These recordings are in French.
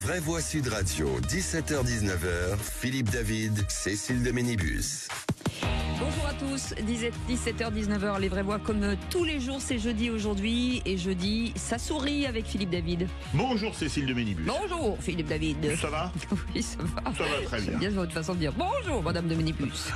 Vraie Voix Sud Radio, 17h-19h, Philippe David, Cécile de Ménibus. Bonjour à tous, 17h-19h, les vraies voix comme tous les jours, c'est jeudi aujourd'hui, et jeudi, ça sourit avec Philippe David. Bonjour Cécile de Ménibus. Bonjour Philippe David. Ça va? Oui, ça va. Ça va très bien. C'est bien votre façon de dire bonjour Madame de Ménibus.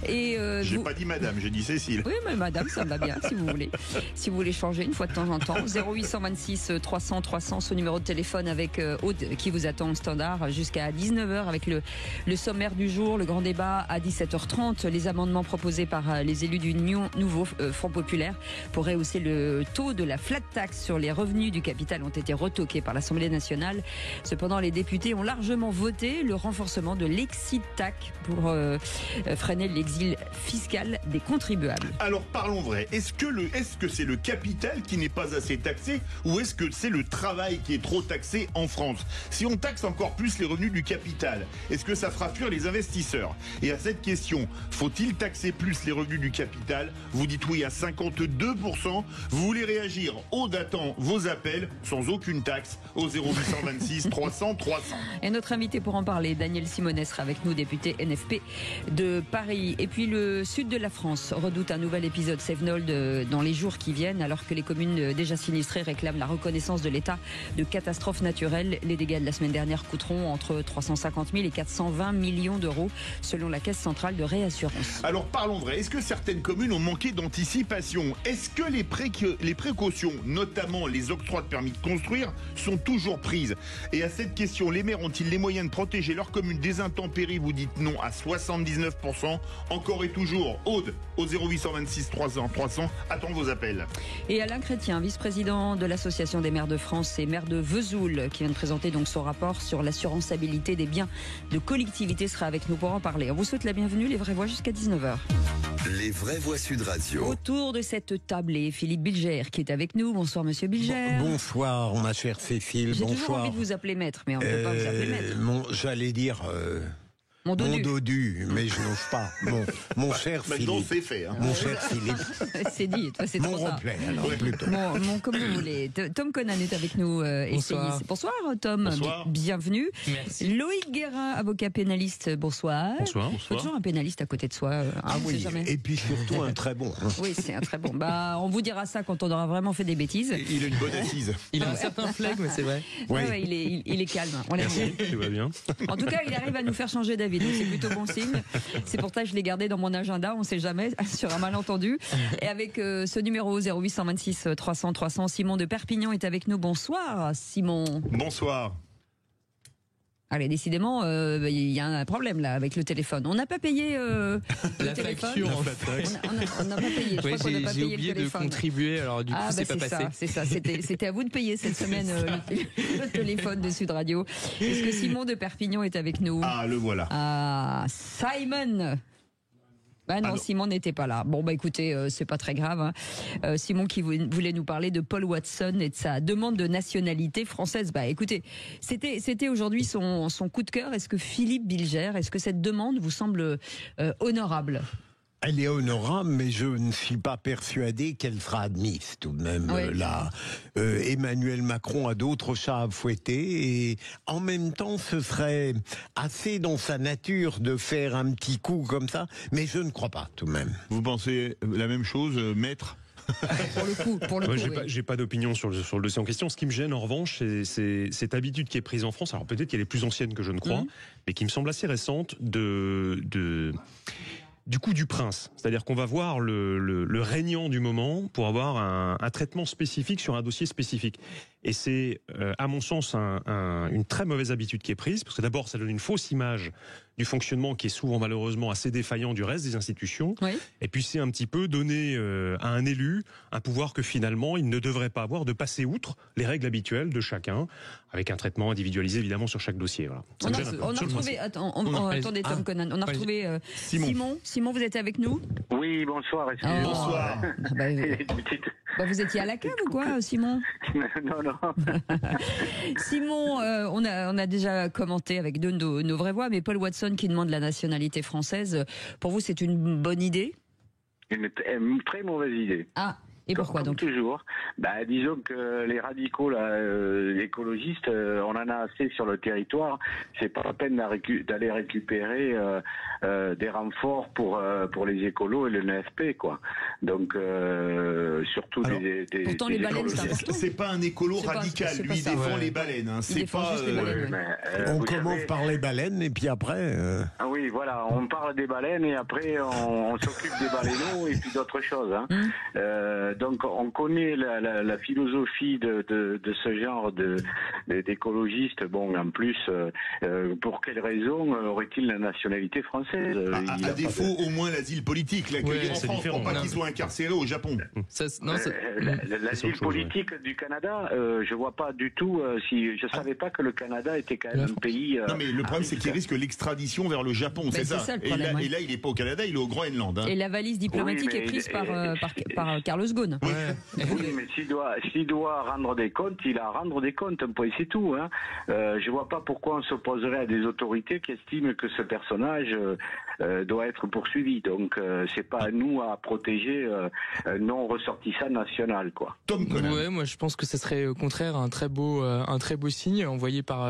Et j'ai pas dit madame, j'ai dit Cécile. Oui, mais madame, ça va bien si vous voulez. Si vous voulez changer une fois de temps en temps, 0826 300 300, ce numéro de téléphone avec Aude qui vous attend au standard jusqu'à 19h avec le sommaire du jour, le grand débat à 17h30, les amendements proposés par les élus du nouveau Front Populaire pour rehausser le taux de la flat tax sur les revenus du capital ont été retoqués par l'Assemblée nationale. Cependant, les députés ont largement voté le renforcement de l'exit tax pour freiner l'exil fiscal des contribuables. Alors parlons vrai, est-ce que c'est le capital qui n'est pas assez taxé ou est-ce que c'est le travail qui est trop taxé en France? Si on taxe encore plus les revenus du capital, est-ce que ça fera fuir les investisseurs? Et à cette question, faut-il taxer plus les revenus du capital? Vous dites oui à 52%. Vous voulez réagir? Aude attend vos appels sans aucune taxe au 0826 300 300. Et notre invité pour en parler, Daniel Simonet, sera avec nous, député NFP de Paris. Et puis le sud de la France redoute un nouvel épisode Sevenol dans les jours qui viennent, alors que les communes déjà sinistrées réclament la reconnaissance de l'état de catastrophe naturelle. Les dégâts de la semaine dernière coûteront entre 350 000 et 420 millions d'euros, selon la Caisse centrale de réassurance. Alors parlons vrai, est-ce que certaines communes ont manqué d'anticipation? Est-ce que les précautions, notamment les octrois de permis de construire, sont toujours prises? Et à cette question, les maires ont-ils les moyens de protéger leur commune des intempéries? Vous dites non à 79%. Encore et toujours, Aude, au 0826 300 300, attend vos appels. Et Alain Chrétien, vice-président de l'Association des maires de France et maire de Vesoul, qui vient de présenter donc son rapport sur l'assurançabilité des biens de collectivité, sera avec nous pour en parler. On vous souhaite la bienvenue, les vraies voix jusqu'à 19h. Les Vraies Voix Sud Radio. Autour de cette tablée, Philippe Bilger qui est avec nous. Bonsoir Monsieur Bilger. Bonsoir ma chère Cécile. J'ai Bonsoir. toujours envie de vous appeler maître, mais on ne peut pas vous appeler maître. J'allais dire Mon dodu, mais je n'ose pas. Mon cher Philippe. Maintenant c'est fait. Mon cher Philippe. c'est dit, c'est Mon trop ça. replay, alors plutôt. Comme vous voulez. Tom Conan est avec nous. Bonsoir. Bonsoir Tom. Bonsoir. Bienvenue. Merci. Loïc Guérin, avocat pénaliste. Bonsoir. Bonsoir. Il faut toujours un pénaliste à côté de soi. Ah on sait oui, jamais. et puis surtout un très bon. Oui, c'est un très bon. On vous dira ça quand on aura vraiment fait des bêtises. Il a une bonne assise. Il a un certain flegme, c'est vrai. Oui. Ouais, il est calme. On l'aime bien. Tout va bien. En tout cas, il arrive à nous faire changer d'avis, donc c'est plutôt bon signe. C'est pour ça que je l'ai gardé dans mon agenda, on ne sait jamais, sur un malentendu. Et avec ce numéro 0826 300 300, Simon de Perpignan est avec nous. Bonsoir Simon. Bonsoir. Allez, décidément, il y a un problème là avec le téléphone. On n'a pas payé le La téléphone. facture en fait. On n'a pas payé. Je crois qu'on n'a pas J'ai payé oublié le de téléphone. contribuer, alors du coup c'est pas passé. C'est ça. C'était à vous de payer cette semaine le téléphone de Sud Radio. Est-ce que Simon de Perpignan est avec nous? Ah, le voilà. Ah, Simon. Bah non, Simon n'était pas là. Bon, bah écoutez, c'est pas très grave. Hein. Simon qui voulait nous parler de Paul Watson et de sa demande de nationalité française. Bah écoutez, c'était aujourd'hui son coup de cœur. Est-ce que Philippe Bilger, est-ce que cette demande vous semble honorable? Elle est honorable, mais je ne suis pas persuadé qu'elle sera admise tout de même. Oui. Là, Emmanuel Macron a d'autres chats à fouetter et en même temps, ce serait assez dans sa nature de faire un petit coup comme ça, mais je ne crois pas tout de même. Vous pensez la même chose, maître? Pour le coup, Moi, oui. j'ai pas d'opinion sur le dossier en question. Ce qui me gêne en revanche, c'est cette habitude qui est prise en France. Alors peut-être qu'elle est plus ancienne que je ne crois, mais qui me semble assez récente du coup du prince. C'est-à-dire qu'on va voir le régnant du moment pour avoir un traitement spécifique sur un dossier spécifique. Et c'est, à mon sens, une très mauvaise habitude qui est prise, parce que d'abord, ça donne une fausse image du fonctionnement qui est souvent malheureusement assez défaillant du reste des institutions. Oui. Et puis c'est un petit peu donner à un élu un pouvoir que finalement il ne devrait pas avoir, de passer outre les règles habituelles de chacun, avec un traitement individualisé évidemment sur chaque dossier. Voilà. Ça me gêne un peu. On a Sur le retrouvé. principe. Attendez, Tom Conan. On a retrouvé Simon. Simon, vous êtes avec nous? Oui, bonsoir. Excusez-moi. Bonsoir. Vous étiez à la cave ou quoi, Simon? Non. Simon, on a déjà commenté avec nos vraies voix, mais Paul Watson qui demande la nationalité française, pour vous c'est une bonne idée? Une très mauvaise idée. Ah, Et pourquoi comme donc? toujours. Disons que les radicaux, là, les écologistes, on en a assez sur le territoire. C'est pas la peine d'aller récupérer des renforts pour les écolos et le NFP, quoi. Donc surtout Alors, pourtant, les baleines, c'est important. C'est pas un écolo C'est pas- radical, c'est lui pas il ça, défend ouais. les baleines. Hein. Il C'est défend pas. juste les baleines. Mais, On vous commence savez- par les baleines et puis après... Ah oui, voilà, on parle des baleines et après on s'occupe des baleineaux et puis d'autres choses. Hein. Donc on connaît la philosophie de ce genre d'écologistes. Bon, en plus, pour quelle raison aurait-il la nationalité française? Il a À pas défaut, au moins l'asile politique, l'accueillir Ouais, en c'est France, différent. pour pas Non. qu'il soit incarcéré au Japon. L'asile autre chose, politique du Canada, je vois pas du tout. Je savais pas que le Canada était quand même un pays. Non, mais le problème, c'est qu'il risque l'extradition vers le Japon, c'est c'est ça. ça, le Et problème, là, ouais. et là, il est pas au Canada, il est au Groenland. Hein. Et la valise diplomatique Oui, mais est prise il- par Carlos Ghosn. Oui, mais s'il doit rendre des comptes, il a à rendre des comptes, un point, c'est tout. Hein. Je vois pas pourquoi on s'opposerait à des autorités qui estiment que ce personnage doit être poursuivi. Donc, c'est pas à nous à protéger un non-ressortissant national, quoi. Tom Conan. Ouais, moi je pense que ce serait au contraire un très beau signe envoyé par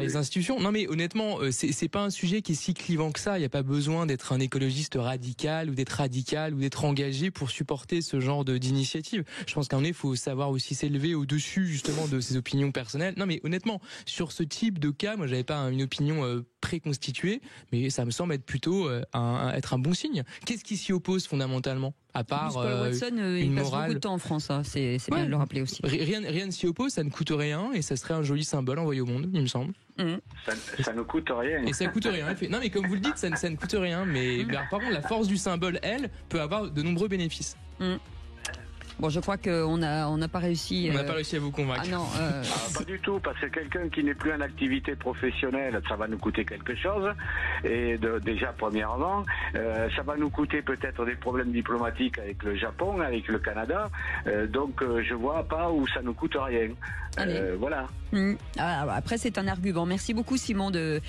les institutions. Non mais honnêtement, c'est pas un sujet qui est si clivant que ça. Il n'y a pas besoin d'être un écologiste radical ou d'être engagé pour supporter ce genre d'initiative. Je pense qu'en effet, il faut savoir aussi s'élever au-dessus justement de ses opinions personnelles. Non mais honnêtement, sur ce type de cas, moi j'avais pas une opinion préconstituée, mais ça me semble être plutôt être un bon signe. Qu'est-ce qui s'y oppose fondamentalement? À part Paul Watson, il une passe morale. beaucoup de temps en France, hein. C'est bien Ouais. de le rappeler aussi. Rien ne s'y oppose, ça ne coûte rien et ça serait un joli symbole envoyé au monde, il me semble. Ça ne coûte rien. Et ça coûte rien. Non mais comme vous le dites, ça ne coûte rien. Mais par contre, la force du symbole, elle, peut avoir de nombreux bénéfices. Bon, je crois qu'on n'a pas réussi. On n'a pas réussi à vous convaincre. Ah non, Pas du tout, parce que quelqu'un qui n'est plus en activité professionnelle, ça va nous coûter quelque chose. Et déjà, premièrement, ça va nous coûter peut-être des problèmes diplomatiques avec le Japon, avec le Canada. Donc, je vois pas où ça nous coûte rien. Allez. Voilà. Alors, après, c'est un argument. Merci beaucoup, Simon de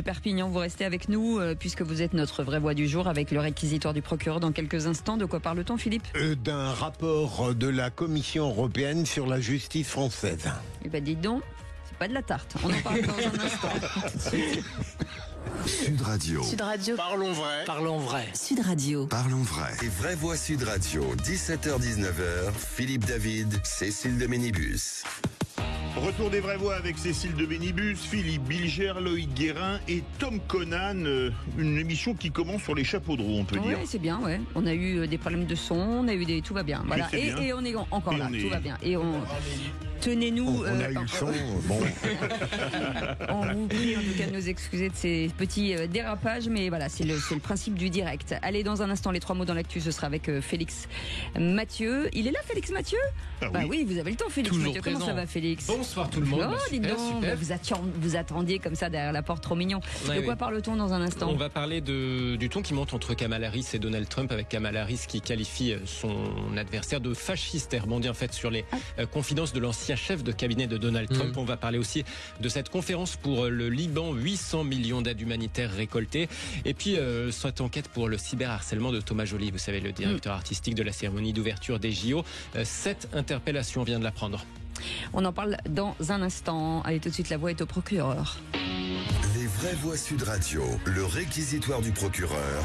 Perpignan. Vous restez avec nous, puisque vous êtes notre vraie voix du jour, avec le réquisitoire du procureur dans quelques instants. De quoi parle-t-on, Philippe? D'un rapport de la Commission européenne sur la justice française. Eh ben, dites donc, c'est pas de la tarte. On en parle dans un instant. Sud Radio. Sud Radio. Parlons vrai. Parlons vrai. Sud Radio. Parlons vrai. Les vraies voix Sud Radio, 17h-19h. Philippe David, Cécile de Ménibus. Retour des vraies voix avec Cécile de Bénibus, Philippe Bilger, Loïc Guérin et Tom Conan. Une émission qui commence sur les chapeaux de roue, on peut Oui, dire. c'est bien, ouais. On a eu des problèmes de son, on a eu tout va bien. Voilà. c'est bien. Et on est encore Et là, on est- tout va bien. Et tenez-nous. On a eu le son. Bon. On vous prie en tout cas de nous excuser de ces petits dérapages, mais voilà, c'est le principe du direct. Allez, dans un instant, les 3 mots dans l'actu, ce sera avec Félix Mathieu. Il est là, Félix Mathieu? Ah Bah oui. oui, vous avez le temps, Félix Toujours Mathieu. Comment présent. ça va, Félix? Bonsoir tout le monde. Oh, Bah, dites super, donc, super. vous attendiez comme ça derrière la porte, trop mignon. Ouais, De quoi oui. parle-t-on dans un instant? On va parler du ton qui monte entre Kamala Harris et Donald Trump, avec Kamala Harris qui qualifie son adversaire de fasciste et rebondit en fait sur les confidences de l'ancien chef de cabinet de Donald Trump. On va parler aussi de cette conférence pour le Liban, 800 millions d'aides humanitaires récoltées. Et puis cette enquête pour le cyberharcèlement de Thomas Joly, vous savez, le directeur artistique de la cérémonie d'ouverture des JO. 7 interpellations, on vient de l'apprendre. On en parle dans un instant. Allez, tout de suite, la voix est au procureur. Les vraies voix Sud Radio, le réquisitoire du procureur,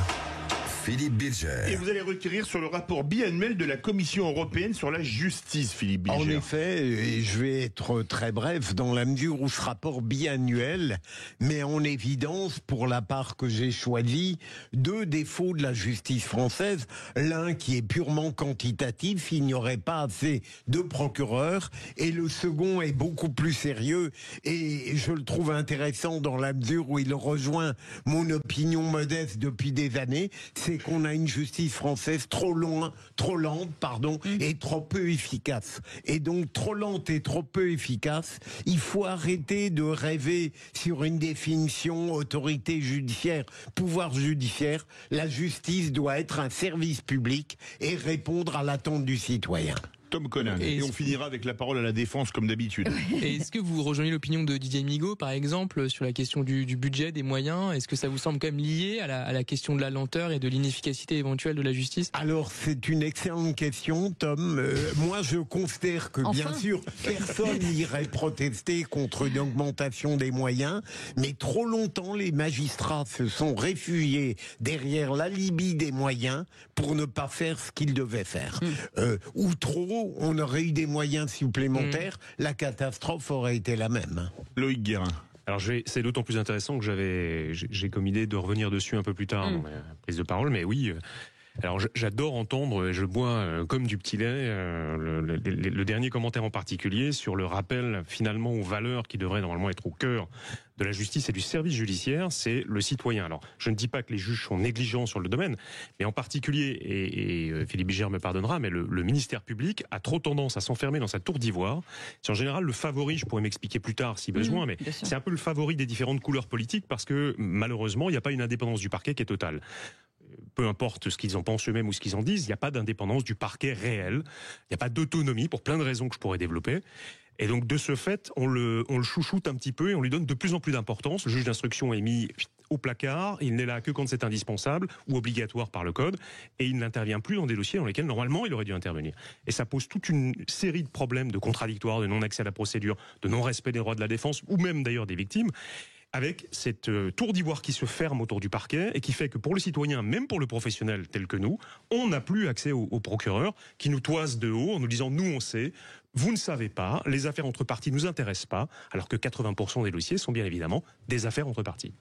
Philippe Et Bilger. vous allez requérir sur le rapport biannuel de la Commission européenne sur la justice, Philippe En Bilger. effet, et je vais être très bref dans la mesure où ce rapport biannuel met en évidence, pour la part que j'ai choisie, 2 défauts de la justice française. L'un qui est purement quantitatif, il n'y aurait pas assez de procureurs, et le second est beaucoup plus sérieux, et je le trouve intéressant dans la mesure où il rejoint mon opinion modeste depuis des années, c'est qu'on a une justice française trop lente, et trop peu efficace. Et donc, trop lente et trop peu efficace, il faut arrêter de rêver sur une définition autorité judiciaire, pouvoir judiciaire. La justice doit être un service public et répondre à l'attente du citoyen. Tom Collin. Et on finira avec la parole à la défense comme d'habitude. Et est-ce que vous rejoignez l'opinion de Didier Migaud, par exemple, sur la question du budget, des moyens? Est-ce que ça vous semble quand même lié à la question de la lenteur et de l'inefficacité éventuelle de la justice? Alors, c'est une excellente question, Tom. Moi, je considère que, bien sûr, personne n'irait protester contre une augmentation des moyens, mais trop longtemps, les magistrats se sont réfugiés derrière l'alibi des moyens pour ne pas faire ce qu'ils devaient faire. Ou trop, on aurait eu des moyens supplémentaires, la catastrophe aurait été la même. Loïc Guérin. Alors c'est d'autant plus intéressant que j'ai comme idée de revenir dessus un peu plus tard dans ma prise de parole, mais oui. Alors j'adore entendre, je bois comme du petit lait, le dernier commentaire en particulier sur le rappel finalement aux valeurs qui devraient normalement être au cœur de la justice et du service judiciaire, c'est le citoyen. Alors je ne dis pas que les juges sont négligents sur le domaine, mais en particulier, et Philippe Bilger me pardonnera, mais le ministère public a trop tendance à s'enfermer dans sa tour d'ivoire. C'est en général le favori, je pourrais m'expliquer plus tard si besoin, mais c'est un peu le favori des différentes couleurs politiques parce que malheureusement il n'y a pas une indépendance du parquet qui est totale. Peu importe ce qu'ils en pensent eux-mêmes ou ce qu'ils en disent, il n'y a pas d'indépendance du parquet réel, il n'y a pas d'autonomie pour plein de raisons que je pourrais développer. Et donc de ce fait, on le chouchoute un petit peu et on lui donne de plus en plus d'importance. Le juge d'instruction est mis au placard, il n'est là que quand c'est indispensable ou obligatoire par le code, et il n'intervient plus dans des dossiers dans lesquels normalement il aurait dû intervenir. Et ça pose toute une série de problèmes de contradictoires, de non-accès à la procédure, de non-respect des droits de la défense, ou même d'ailleurs des victimes, avec cette tour d'ivoire qui se ferme autour du parquet et qui fait que pour le citoyen, même pour le professionnel tel que nous, on n'a plus accès au procureur qui nous toise de haut en nous disant « nous on sait ». Vous ne savez pas, les affaires entre parties ne nous intéressent pas, alors que 80% des dossiers sont bien évidemment des affaires entre parties.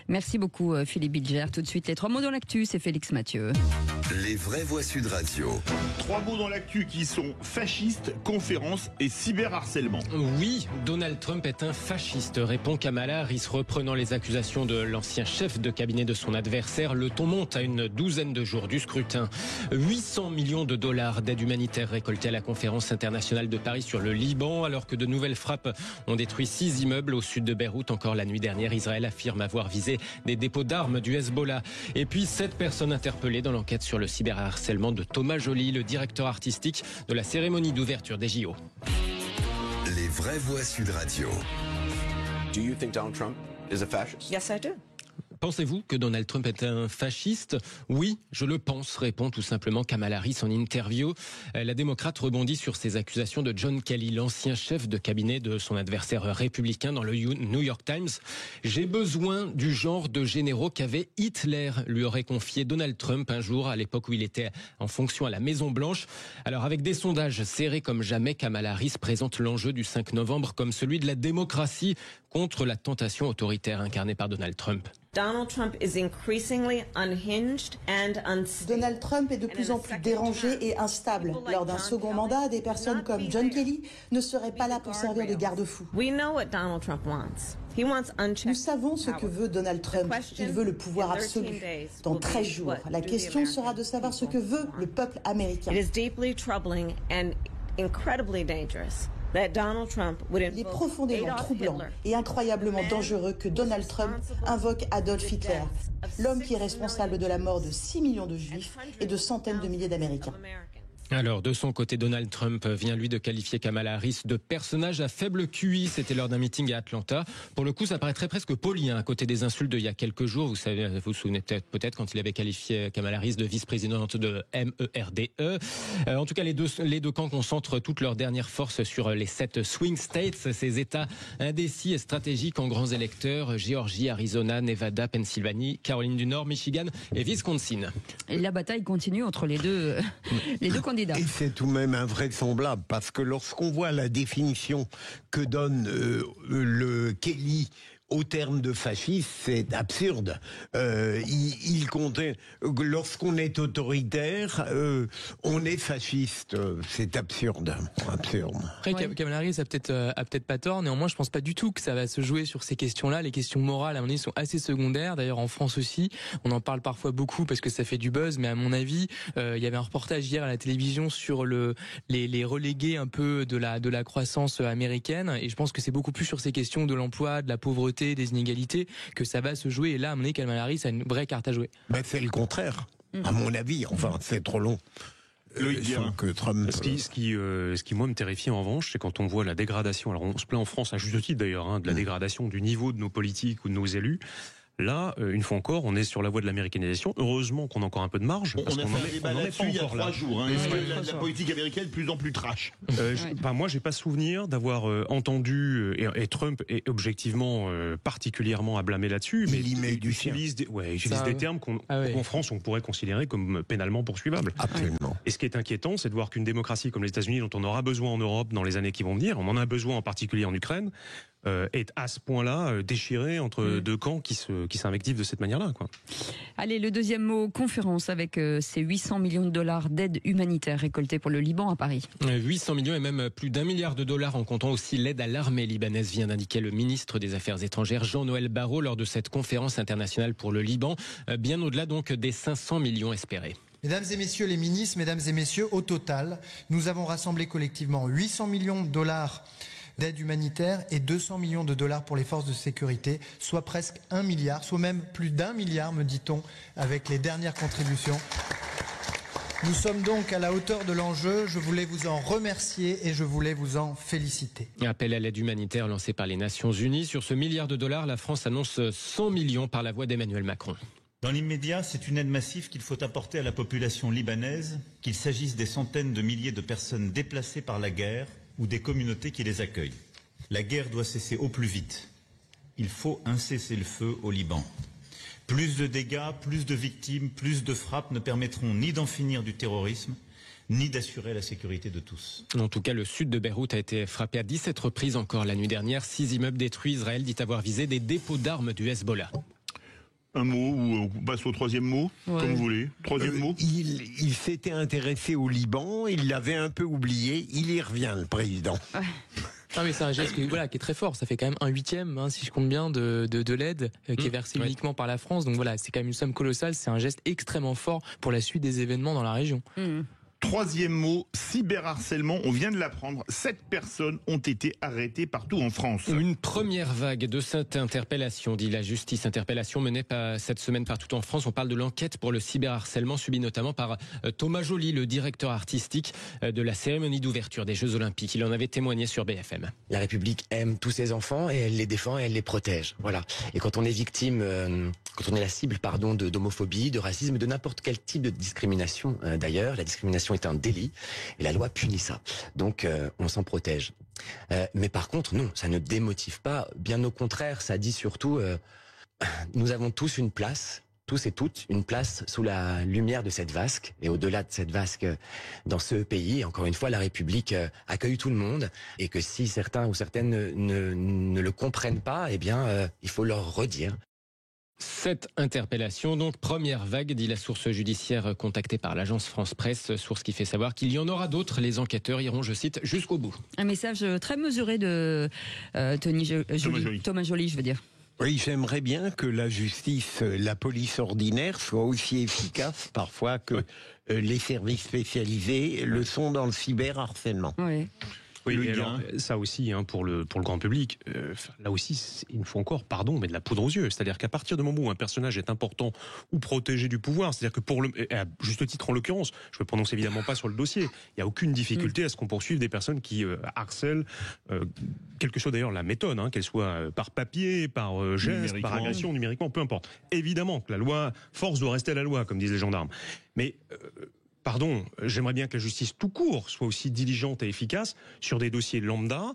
Merci beaucoup Philippe Bilger. Tout de suite, les 3 mots dans l'actu, c'est Félix Mathieu. Les vraies voix Sud Radio. 3 mots dans l'actu qui sont fascistes, conférences et cyberharcèlement. Oui, Donald Trump est un fasciste, répond Kamala Harris, reprenant les accusations de l'ancien chef de cabinet de son adversaire. Le ton monte à une douzaine de jours du scrutin. 800 millions de dollars d'aide humanitaire récoltés à la conférence internationale de Paris sur le Liban, alors que de nouvelles frappes ont détruit 6 immeubles au sud de Beyrouth. Encore la nuit dernière, Israël affirme avoir visé des dépôts d'armes du Hezbollah. Et puis 7 personnes interpellées dans l'enquête sur le cyberharcèlement de Thomas Joly, le directeur artistique de la cérémonie d'ouverture des JO. Les vraies voix Sud Radio. Do you think Donald Trump is a fascist? Yes, I do. Pensez-vous que Donald Trump est un fasciste? Oui, je le pense, répond tout simplement Kamala Harris en interview. La démocrate rebondit sur ces accusations de John Kelly, l'ancien chef de cabinet de son adversaire républicain dans le New York Times. J'ai besoin du genre de généraux qu'avait Hitler, lui aurait confié Donald Trump un jour, à l'époque où il était en fonction à la Maison-Blanche. Alors avec des sondages serrés comme jamais, Kamala Harris présente l'enjeu du 5 novembre comme celui de la démocratie contre la tentation autoritaire incarnée par Donald Trump. Donald Trump is increasingly unhinged and unstable. Donald Trump est de plus en plus dérangé et instable. Lors d'un second mandat, des personnes comme John Kelly ne seraient pas là pour servir de garde-fou. Nous savons ce que veut Donald Trump. Il veut le pouvoir absolu. Dans 13 jours, la question sera de savoir ce que veut le peuple américain. It is deeply troubling and incredibly dangerous. Il est profondément troublant et incroyablement dangereux que Donald Trump invoque Adolf Hitler, l'homme qui est responsable de la mort de 6 millions de Juifs et de centaines de milliers d'Américains. Alors, de son côté, Donald Trump vient, lui, de qualifier Kamala Harris de personnage à faible QI. C'était lors d'un meeting à Atlanta. Pour le coup, ça paraîtrait presque poli, à côté des insultes d'il y a quelques jours. Vous savez, vous vous souvenez peut-être quand il avait qualifié Kamala Harris de vice-présidente de MERDE. En tout cas, les deux camps concentrent toutes leurs dernières forces sur les 7 swing states, ces États indécis et stratégiques en grands électeurs: Géorgie, Arizona, Nevada, Pennsylvanie, Caroline du Nord, Michigan et Wisconsin. Et la bataille continue entre les deux candidats. Et c'est tout de même invraisemblable, parce que lorsqu'on voit la définition que donne le Kelly au terme de fasciste, c'est absurde. Il comptait, lorsqu'on est autoritaire, on est fasciste. C'est absurde. Après, Kamala Harris a peut-être pas tort. Néanmoins, je pense pas du tout que ça va se jouer sur ces questions-là. Les questions morales, à mon avis, sont assez secondaires. D'ailleurs, en France aussi, on en parle parfois beaucoup parce que ça fait du buzz. Mais à mon avis, il y avait un reportage hier à la télévision sur les relégués un peu de la croissance américaine. Et je pense que c'est beaucoup plus sur ces questions de l'emploi, de la pauvreté, des inégalités que ça va se jouer. Et là, à mon avis, Kamala Harris a une vraie carte à jouer. Ben, c'est le contraire, à mon avis. Enfin, c'est trop long. que Trump. Ce qui moi me terrifie en revanche, c'est quand on voit la dégradation. Alors on se plaint en France, à juste titre d'ailleurs, de la dégradation du niveau de nos politiques ou de nos élus. Là, une fois encore, on est sur la voie de l'américanisation. Heureusement qu'on a encore un peu de marge. On a fait un débat là-dessus il y a 3 jours. La politique américaine de plus en plus trash. Moi, j'ai pas souvenir d'avoir entendu, et Trump est objectivement particulièrement à blâmer là-dessus, mais il utilise des termes qu'en France, on pourrait considérer comme pénalement poursuivables. Absolument. Et ce qui est inquiétant, c'est de voir qu'une démocratie comme les États-Unis, dont on aura besoin en Europe dans les années qui vont venir, on en a besoin en particulier en Ukraine, est à ce point-là déchiré entre deux camps qui s'invectivent de cette manière-là, quoi. Allez, le deuxième mot, conférence, avec ces 800 millions de dollars d'aide humanitaire récoltés pour le Liban à Paris. 800 millions et même plus d'1 milliard de dollars en comptant aussi l'aide à l'armée libanaise, vient d'indiquer le ministre des Affaires étrangères Jean-Noël Barrot lors de cette conférence internationale pour le Liban, bien au-delà donc des 500 millions espérés. Mesdames et messieurs les ministres, mesdames et messieurs, au total, nous avons rassemblé collectivement 800 millions de dollars d'aide humanitaire et 200 millions de dollars pour les forces de sécurité, soit presque 1 milliard, soit même plus d'1 milliard, me dit-on, avec les dernières contributions. Nous sommes donc à la hauteur de l'enjeu. Je voulais vous en remercier et je voulais vous en féliciter. Appel à l'aide humanitaire lancé par les Nations Unies. Sur ce milliard de dollars, la France annonce 100 millions par la voix d'Emmanuel Macron. Dans l'immédiat, c'est une aide massive qu'il faut apporter à la population libanaise, qu'il s'agisse des centaines de milliers de personnes déplacées par la guerre ou des communautés qui les accueillent. La guerre doit cesser au plus vite. Il faut un cessez-le-feu au Liban. Plus de dégâts, plus de victimes, plus de frappes ne permettront ni d'en finir du terrorisme, ni d'assurer la sécurité de tous. En tout cas, le sud de Beyrouth a été frappé à 17 reprises encore la nuit dernière. 6 immeubles détruits. Israël dit avoir visé des dépôts d'armes du Hezbollah. Un mot ou on passe au troisième mot, comme vous voulez. Troisième mot. Il s'était intéressé au Liban, il l'avait un peu oublié, il y revient, le président. Non mais c'est un geste qui est très fort. Ça fait quand même 1/8, si je compte bien, de l'aide qui est versée uniquement par la France. Donc voilà, c'est quand même une somme colossale. C'est un geste extrêmement fort pour la suite des événements dans la région. Troisième mot, cyberharcèlement. On vient de l'apprendre. 7 personnes ont été arrêtées partout en France. Une première vague de cette interpellation, dit la justice. Interpellation menée cette semaine partout en France. On parle de l'enquête pour le cyberharcèlement subi notamment par Thomas Joly, le directeur artistique de la cérémonie d'ouverture des Jeux Olympiques. Il en avait témoigné sur BFM. La République aime tous ses enfants et elle les défend et elle les protège. Voilà. Et quand on est victime, quand on est la cible, d'homophobie, de racisme, de n'importe quel type de discrimination, d'ailleurs, la discrimination est un délit et la loi punit ça. Donc on s'en protège. Mais par contre, non, ça ne démotive pas. Bien au contraire, ça dit surtout nous avons tous une place, tous et toutes, une place sous la lumière de cette vasque. Et au-delà de cette vasque, dans ce pays, encore une fois, la République accueille tout le monde. Et que si certains ou certaines ne le comprennent pas, eh bien, il faut leur redire. Cette interpellation, donc première vague, dit la source judiciaire contactée par l'agence France Presse, source qui fait savoir qu'il y en aura d'autres. Les enquêteurs iront, je cite, jusqu'au bout. Un message très mesuré de Thomas Joly, je veux dire. Oui, j'aimerais bien que la justice, la police ordinaire soit aussi efficace parfois que les services spécialisés le sont dans le cyberharcèlement. Oui. Oui, alors, ça aussi, pour le grand public, là aussi, il nous faut encore, mais de la poudre aux yeux. C'est-à-dire qu'à partir du moment où un personnage est important ou protégé du pouvoir, c'est-à-dire que à juste titre en l'occurrence, je ne me prononce évidemment pas sur le dossier, il n'y a aucune difficulté à ce qu'on poursuive des personnes qui harcèlent, quelle que soit d'ailleurs la méthode, qu'elle soit par papier, par geste, par agression, numériquement, peu importe. Évidemment que la loi, force doit rester à la loi, comme disent les gendarmes. Mais... j'aimerais bien que la justice tout court soit aussi diligente et efficace sur des dossiers lambda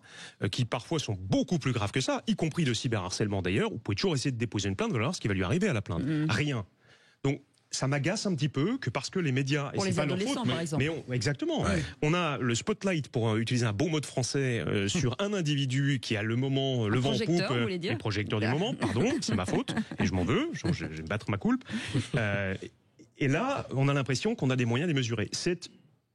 qui parfois sont beaucoup plus graves que ça, y compris de cyberharcèlement d'ailleurs. Vous pouvez toujours essayer de déposer une plainte, vous allez voir ce qui va lui arriver à la plainte. Rien. Donc ça m'agace un petit peu que parce que les médias, pour les adolescents, par exemple. Exactement. Ouais. On a le spotlight, pour utiliser un beau mot de français, sur un individu qui a le moment, le vent en poupe, le projecteur du moment. Pardon, c'est ma faute et je m'en veux. Je vais me battre ma coulpe. Et là, on a l'impression qu'on a des moyens démesurés. C'est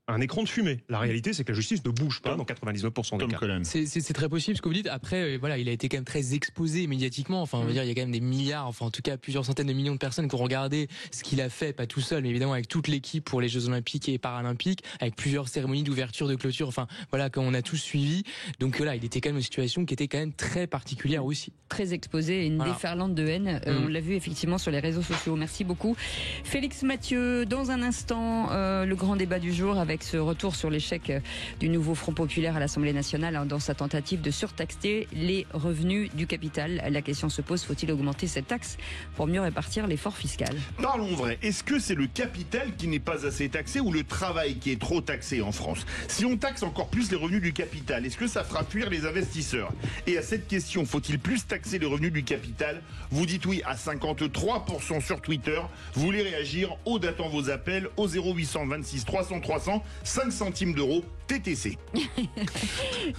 un écran de fumée. La réalité, c'est que la justice ne bouge pas dans 99% des cas. C'est très possible ce que vous dites. Après, voilà, il a été quand même très exposé médiatiquement. Enfin, on va dire, il y a quand même des milliards, enfin, en tout cas, plusieurs centaines de millions de personnes qui ont regardé ce qu'il a fait, pas tout seul, mais évidemment avec toute l'équipe pour les Jeux Olympiques et Paralympiques, avec plusieurs cérémonies d'ouverture, de clôture, enfin, voilà, qu'on a tous suivi. Donc là, il était quand même une situation qui était quand même très particulière aussi. Très exposé et une déferlante de haine. On l'a vu effectivement sur les réseaux sociaux. Merci beaucoup. Félix Mathieu, dans un instant, le grand débat du jour avec ce retour sur l'échec du nouveau Front populaire à l'Assemblée nationale dans sa tentative de surtaxer les revenus du capital. La question se pose, faut-il augmenter cette taxe pour mieux répartir l'effort fiscal? Parlons vrai, est-ce que c'est le capital qui n'est pas assez taxé ou le travail qui est trop taxé en France? Si on taxe encore plus les revenus du capital, est-ce que ça fera fuir les investisseurs? Et à cette question, faut-il plus taxer les revenus du capital? Vous dites oui à 53% sur Twitter. Vous voulez réagir? Aude attend vos appels au 0826 300 300, 5 centimes d'euros, TTC.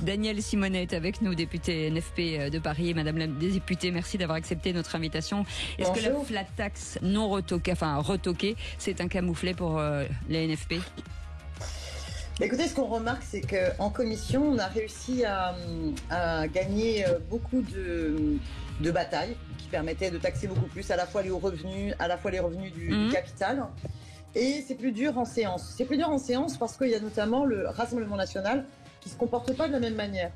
Daniel Simonet est avec nous, député NFP de Paris. Madame la députée, merci d'avoir accepté notre invitation. Est-ce que la flat tax non retoquée, c'est un camouflet pour les NFP? Écoutez, ce qu'on remarque, c'est qu'en commission, on a réussi à gagner beaucoup de batailles qui permettaient de taxer beaucoup plus à la fois les hauts revenus, à la fois les revenus du capital. Et c'est plus dur en séance. C'est plus dur en séance parce qu'il y a notamment le Rassemblement national qui ne se comporte pas de la même manière.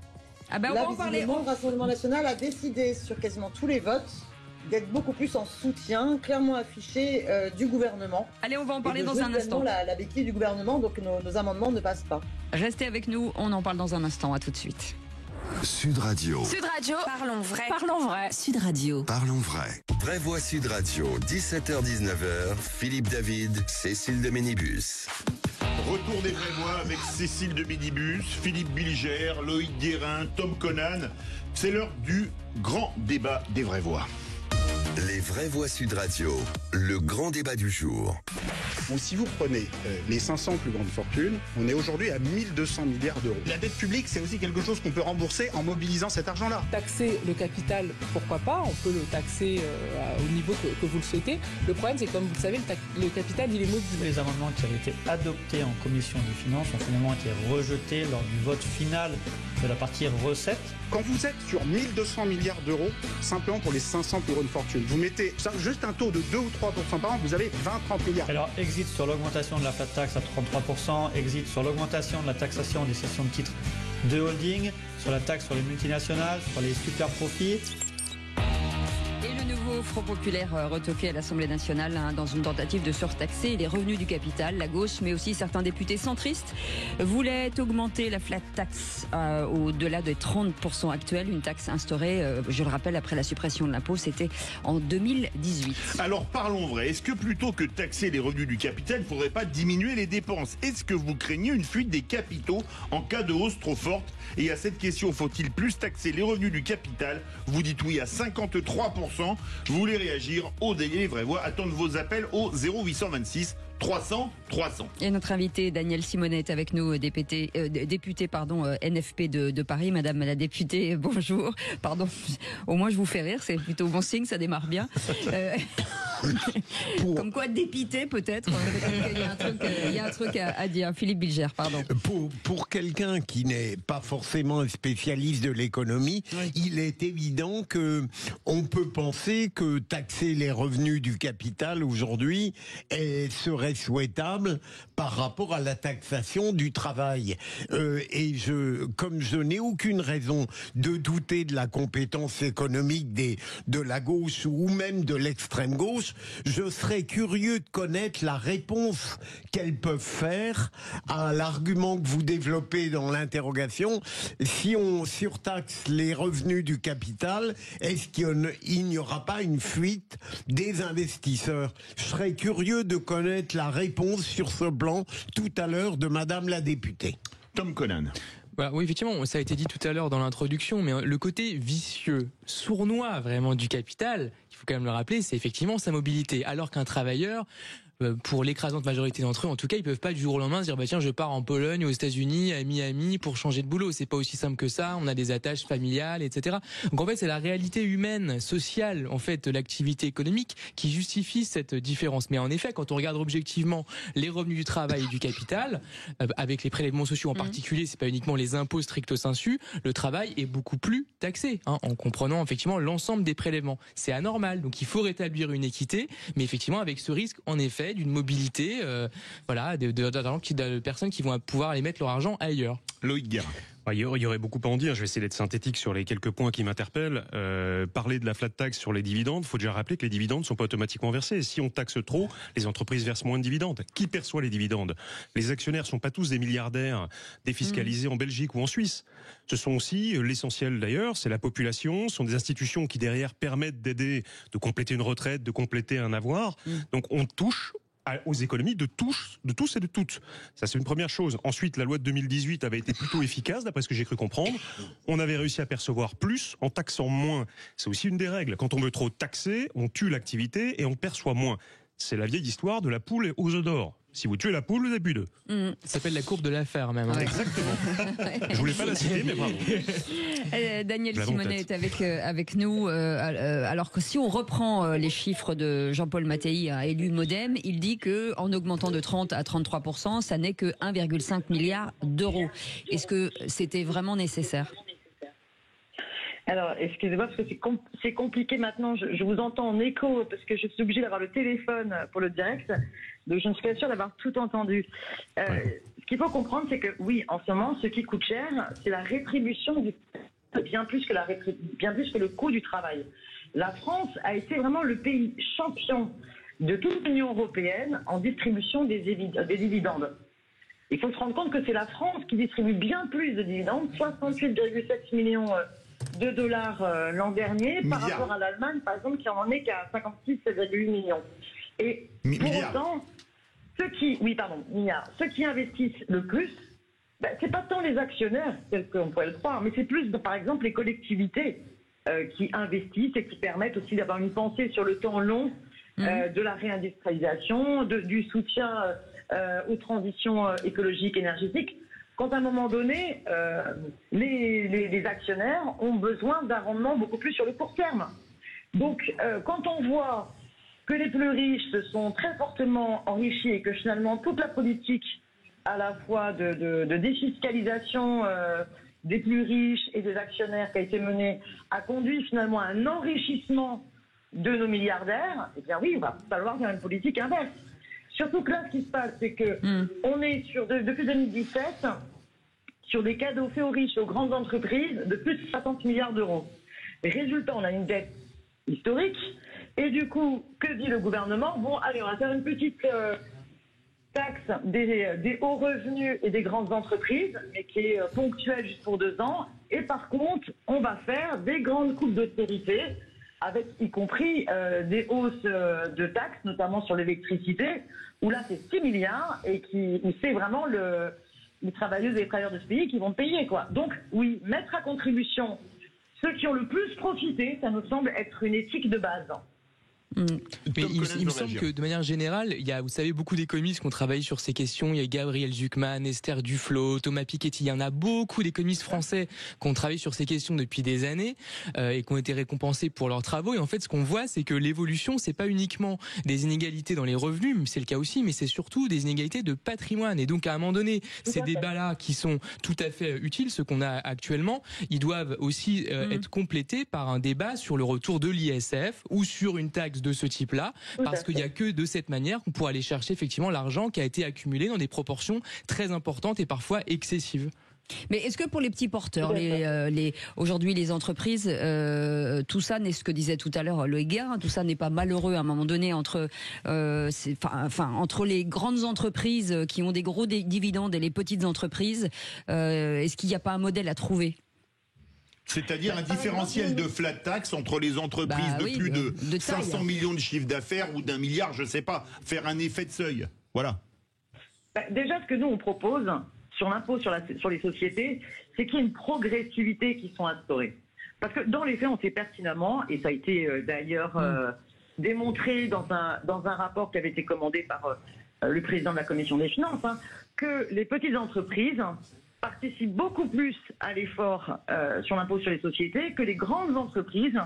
Ah ben, on va en parler. Le Rassemblement national a décidé sur quasiment tous les votes d'être beaucoup plus en soutien, clairement affiché du gouvernement. Allez, on va en parler dans un instant. La béquille du gouvernement, donc nos amendements ne passent pas. Restez avec nous, on en parle dans un instant. À tout de suite. Sud Radio. Sud Radio. Parlons vrai. Parlons vrai. Sud Radio. Parlons vrai. Vraie Voix Sud Radio, 17h-19h, Philippe David, Cécile de Ménibus. Retour des vraies voix avec Cécile de Ménibus, Philippe Bilger, Loïc Guérin, Tom Conan. C'est l'heure du grand débat des vraies voix. Les vraies voix Sud Radio, le grand débat du jour. Bon, si vous prenez les 500 plus grandes fortunes, on est aujourd'hui à 1200 milliards d'euros. La dette publique, c'est aussi quelque chose qu'on peut rembourser en mobilisant cet argent-là. Taxer le capital, pourquoi pas? On peut le taxer au niveau que vous le souhaitez. Le problème, c'est que comme vous le savez, le capital, il est mobile. Les amendements qui avaient été adoptés en commission des finances ont finalement été rejetés lors du vote final de la partie recettes. Quand vous êtes sur 1200 milliards d'euros, simplement pour les 500 plus grandes fortunes, vous mettez juste un taux de 2 ou 3% par an, vous avez 20-30 milliards. Alors, exit sur l'augmentation de la flat tax à 33%, exit sur l'augmentation de la taxation des cessions de titres de holding, sur la taxe sur les multinationales, sur les super profits. Et le nouveau Front populaire retoqué à l'Assemblée nationale dans une tentative de surtaxer les revenus du capital. La gauche, mais aussi certains députés centristes, voulaient augmenter la flat tax au-delà des 30% actuels. Une taxe instaurée, je le rappelle, après la suppression de l'impôt, c'était en 2018. Alors parlons vrai, est-ce que plutôt que taxer les revenus du capital, il ne faudrait pas diminuer les dépenses? Est-ce que vous craignez une fuite des capitaux en cas de hausse trop forte? Et à cette question, faut-il plus taxer les revenus du capital? Vous dites oui à 53%. Vous voulez réagir au délai les vraies voix. Attendre vos appels au 0826 300 300. Et notre invité Daniel Simonet est avec nous, député NFP de Paris. Madame la députée, bonjour. Pardon, au moins je vous fais rire, c'est plutôt bon signe, ça démarre bien. Comme quoi dépité peut-être. Il y a un truc à dire. Philippe Bilger, pardon. Pour quelqu'un qui n'est pas forcément un spécialiste de l'économie, il est évident que on peut penser que taxer les revenus du capital aujourd'hui serait souhaitable par rapport à la taxation du travail. Comme je n'ai aucune raison de douter de la compétence économique de la gauche ou même de l'extrême gauche, je serais curieux de connaître la réponse qu'elles peuvent faire à l'argument que vous développez dans l'interrogation. Si on surtaxe les revenus du capital, est-ce qu'il n'y aura pas une fuite des investisseurs? Je serais curieux de connaître la réponse sur ce plan tout à l'heure de Madame la députée. Tom Conan. Voilà, oui, effectivement, ça a été dit tout à l'heure dans l'introduction, mais le côté vicieux, sournois vraiment du capital, il faut quand même le rappeler, c'est effectivement sa mobilité. Alors qu'un travailleur pour l'écrasante majorité d'entre eux, en tout cas, ils peuvent pas du jour au lendemain se dire tiens, je pars en Pologne, aux États-Unis, à Miami pour changer de boulot. C'est pas aussi simple que ça. On a des attaches familiales, etc. Donc en fait, c'est la réalité humaine, sociale, en fait, de l'activité économique qui justifie cette différence. Mais en effet, quand on regarde objectivement les revenus du travail et du capital, avec les prélèvements sociaux en particulier, c'est pas uniquement les impôts stricto sensu, le travail est beaucoup plus taxé, en comprenant effectivement l'ensemble des prélèvements. C'est anormal. Donc il faut rétablir une équité, mais effectivement avec ce risque, en effet, d'une mobilité, de personnes qui vont pouvoir aller mettre leur argent ailleurs. Loïc Guérin. Il y aurait beaucoup à en dire. Je vais essayer d'être synthétique sur les quelques points qui m'interpellent. Parler de la flat tax sur les dividendes, il faut déjà rappeler que les dividendes ne sont pas automatiquement versés. Si on taxe trop, les entreprises versent moins de dividendes. Qui perçoit les dividendes? Les actionnaires ne sont pas tous des milliardaires défiscalisés en Belgique ou en Suisse. Ce sont aussi, l'essentiel d'ailleurs, c'est la population, ce sont des institutions qui derrière permettent d'aider, de compléter une retraite, de compléter un avoir. Donc on touche aux économies de tous et de toutes. Ça, c'est une première chose. Ensuite, la loi de 2018 avait été plutôt efficace, d'après ce que j'ai cru comprendre. On avait réussi à percevoir plus en taxant moins. C'est aussi une des règles. Quand on veut trop taxer, on tue l'activité et on perçoit moins. C'est la vieille histoire de la poule aux œufs d'or. Si vous tuez la poule, vous n'avez plus d'œufs. Ça s'appelle la courbe de l'affaire, même. Ouais. Exactement. Je voulais pas la citer, mais bravo. Daniel Simonet est avec nous. Alors que si on reprend les chiffres de Jean-Paul Mattei, élu Modem, il dit que en augmentant de 30 à 33%, ça n'est que 1,5 milliard d'euros. Est-ce que c'était vraiment nécessaire ? Alors, excusez-moi, parce que c'est compliqué maintenant. Je vous entends en écho, parce que je suis obligée d'avoir le téléphone pour le direct. Donc, je ne suis pas sûre d'avoir tout entendu. Ce qu'il faut comprendre, c'est que, oui, en ce moment, ce qui coûte cher, c'est la rétribution bien plus que le coût du travail. La France a été vraiment le pays champion de toute l'Union européenne en distribution des dividendes. Il faut se rendre compte que c'est la France qui distribue bien plus de dividendes, 68,7 millions de dollars l'an dernier, par rapport à l'Allemagne, par exemple, qui en est qu'à 56,8 millions. Et pour autant, ceux qui investissent le plus, c'est pas tant les actionnaires, tel qu'on pourrait le croire, mais c'est plus, par exemple, les collectivités qui investissent et qui permettent aussi d'avoir une pensée sur le temps long de la réindustrialisation, du soutien aux transitions écologiques, énergétiques. Quand à un moment donné, les actionnaires ont besoin d'un rendement beaucoup plus sur le court terme. Donc, quand on voit que les plus riches se sont très fortement enrichis et que finalement toute la politique, à la fois de défiscalisation des plus riches et des actionnaires qui a été menée, a conduit finalement à un enrichissement de nos milliardaires, eh bien oui, il va falloir faire une politique inverse. Surtout que là, ce qui se passe, c'est que on est depuis 2017 sur des cadeaux faits aux riches, aux grandes entreprises, de plus de 60 milliards d'euros. Résultat, on a une dette historique. Et du coup, que dit le gouvernement? Bon, allez, on va faire une petite taxe des hauts revenus et des grandes entreprises, mais qui est ponctuelle juste pour 2 ans. Et par contre, on va faire des grandes coupes d'austérité, avec y compris des hausses de taxes, notamment sur l'électricité, où là c'est 6 milliards et où c'est vraiment les travailleuses et les travailleurs de ce pays qui vont payer, quoi. Donc oui, mettre à contribution ceux qui ont le plus profité, ça nous semble être une éthique de base. Mais il me semble que de manière générale, il y a, vous savez, beaucoup d'économistes qui ont travaillé sur ces questions. Il y a Gabriel Zucman, Esther Duflo, Thomas Piketty. Il y en a beaucoup d'économistes français qui ont travaillé sur ces questions depuis des années et qui ont été récompensés pour leurs travaux. Et en fait, ce qu'on voit, c'est que l'évolution, c'est pas uniquement des inégalités dans les revenus, c'est le cas aussi, mais c'est surtout des inégalités de patrimoine. Et donc, à un moment donné, ces débats-là qui sont tout à fait utiles, ceux qu'on a actuellement, ils doivent aussi être complétés par un débat sur le retour de l'ISF ou sur une taxe de ce type-là, parce qu'il n'y a que de cette manière qu'on pourra aller chercher effectivement l'argent qui a été accumulé dans des proportions très importantes et parfois excessives. Mais est-ce que pour les petits porteurs, aujourd'hui les entreprises, tout ça n'est ce que disait tout à l'heure Loïc Guérin, tout ça n'est pas malheureux à un moment donné entre les grandes entreprises qui ont des gros dividendes et les petites entreprises, est-ce qu'il n'y a pas un modèle à trouver ? C'est-à-dire un différentiel de flat tax entre les entreprises de plus de 500 millions de chiffre d'affaires ou d'1 milliard, je ne sais pas, faire un effet de seuil. Voilà. Déjà, ce que nous on propose sur l'impôt sur les sociétés, c'est qu'il y ait une progressivité qui soit instaurée. Parce que dans les faits, on sait pertinemment, et ça a été d'ailleurs démontré dans un rapport qui avait été commandé par le président de la Commission des Finances, que les petites entreprises participent beaucoup plus à l'effort sur l'impôt sur les sociétés que les grandes entreprises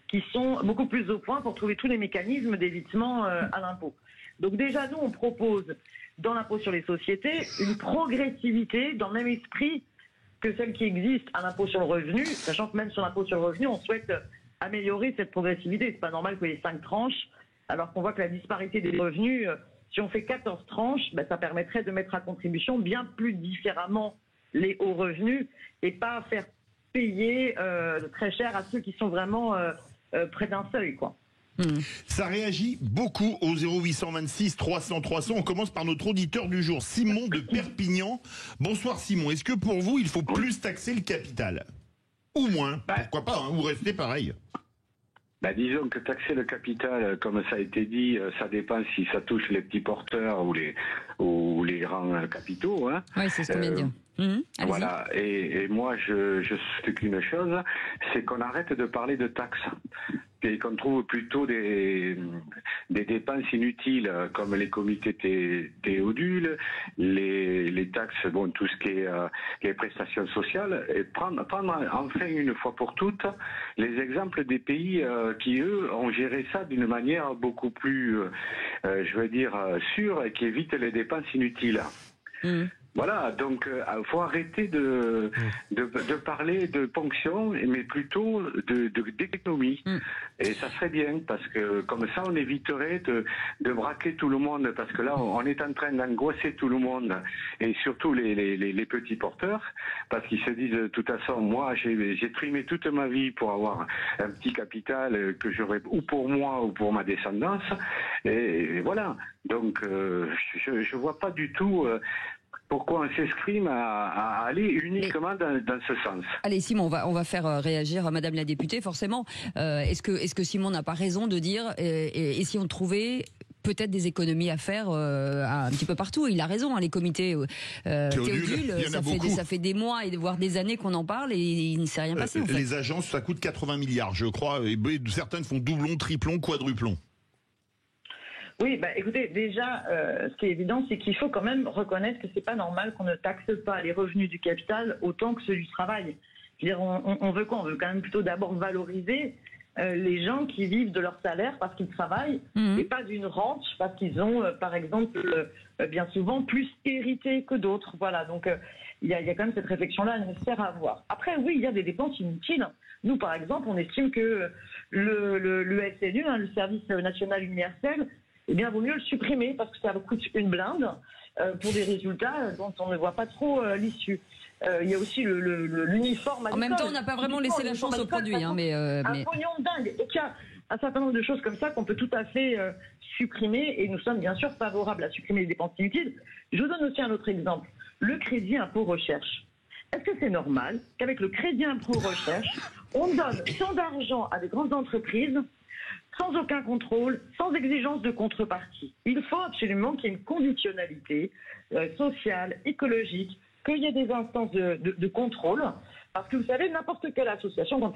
qui sont beaucoup plus au point pour trouver tous les mécanismes d'évitement à l'impôt. Donc déjà, nous, on propose dans l'impôt sur les sociétés une progressivité dans le même esprit que celle qui existe à l'impôt sur le revenu, sachant que même sur l'impôt sur le revenu, on souhaite améliorer cette progressivité. C'est pas normal qu'il y ait 5 tranches, alors qu'on voit que la disparité des revenus, si on fait 14 tranches, ça permettrait de mettre à contribution bien plus différemment les hauts revenus et pas faire payer très cher à ceux qui sont vraiment près d'un seuil, quoi. Ça réagit beaucoup au 0826 300 300. On commence par notre auditeur du jour, Simon de Perpignan. Bonsoir Simon, est-ce que pour vous, il faut plus taxer le capital? Ou moins, pourquoi pas, ou rester pareil? Disons que taxer le capital, comme ça a été dit, ça dépend si ça touche les petits porteurs ou les grands capitaux. Oui, c'est ce qu'on vient de dire. Voilà, et moi je sais qu'une chose, c'est qu'on arrête de parler de taxes et qu'on trouve plutôt des dépenses inutiles comme les comités Théodule, les taxes, tout ce qui est les prestations sociales, et prendre enfin une fois pour toutes les exemples des pays qui eux ont géré ça d'une manière beaucoup plus, sûre et qui évite les dépenses inutiles. Voilà, donc il faut arrêter de parler de ponction, mais plutôt d'économie. Et ça serait bien, parce que comme ça, on éviterait de braquer tout le monde, parce que là, on est en train d'angoisser tout le monde, et surtout les petits porteurs, parce qu'ils se disent, de toute façon, moi, j'ai trimé toute ma vie pour avoir un petit capital que j'aurais ou pour moi ou pour ma descendance, et voilà. Donc, je vois pas du tout... pourquoi on s'escrime à aller uniquement dans ce sens. Allez Simon, on va faire réagir Madame la députée, forcément. Est-ce que Simon n'a pas raison de dire, et si on trouvait peut-être des économies à faire un petit peu partout? Il a raison, les comités Théodule, ça fait des mois et voire des années qu'on en parle et il ne s'est rien passé. En fait. Les agences, ça coûte 80 milliards, je crois, et certaines font doublon, triplon, quadruplon. Oui, écoutez, déjà, ce qui est évident, c'est qu'il faut quand même reconnaître que c'est pas normal qu'on ne taxe pas les revenus du capital autant que ceux du travail. Je veux dire, on veut quoi? On veut quand même plutôt d'abord valoriser les gens qui vivent de leur salaire parce qu'ils travaillent et pas d'une rente parce qu'ils ont, par exemple, bien souvent plus hérité que d'autres. Voilà, donc il y a quand même cette réflexion-là nécessaire à avoir. Après, oui, il y a des dépenses inutiles. Nous, par exemple, on estime que le SNU, le Service National Universel, vaut mieux le supprimer parce que ça coûte une blinde pour des résultats dont on ne voit pas trop l'issue. Il y a aussi l'uniforme à l'école. En même temps, on n'a pas vraiment laissé la chance au produit. Un pognon dingue. Donc il y a un certain nombre de choses comme ça qu'on peut tout à fait supprimer et nous sommes bien sûr favorables à supprimer les dépenses inutiles. Je vous donne aussi un autre exemple. Le crédit impôt recherche. Est-ce que c'est normal qu'avec le crédit impôt recherche, on donne tant d'argent à des grandes entreprises sans aucun contrôle, sans exigence de contrepartie? Il faut absolument qu'il y ait une conditionnalité sociale, écologique, qu'il y ait des instances de contrôle. Parce que vous savez, n'importe quelle association, quand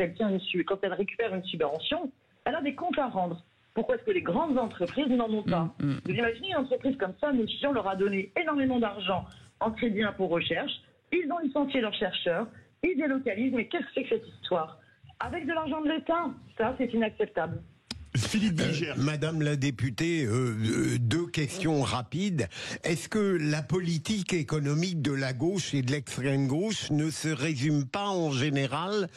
elle récupère une subvention, elle a des comptes à rendre. Pourquoi est-ce que les grandes entreprises n'en ont pas? Vous imaginez une entreprise comme ça, on leur a donné énormément d'argent en crédit impôt recherche, ils ont licencié leurs chercheurs, ils délocalisent, mais qu'est-ce que c'est que cette histoire? Avec de l'argent de l'État, ça c'est inacceptable. Madame la députée, 2 questions rapides. Est-ce que la politique économique de la gauche et de l'extrême gauche ne se résume pas en général,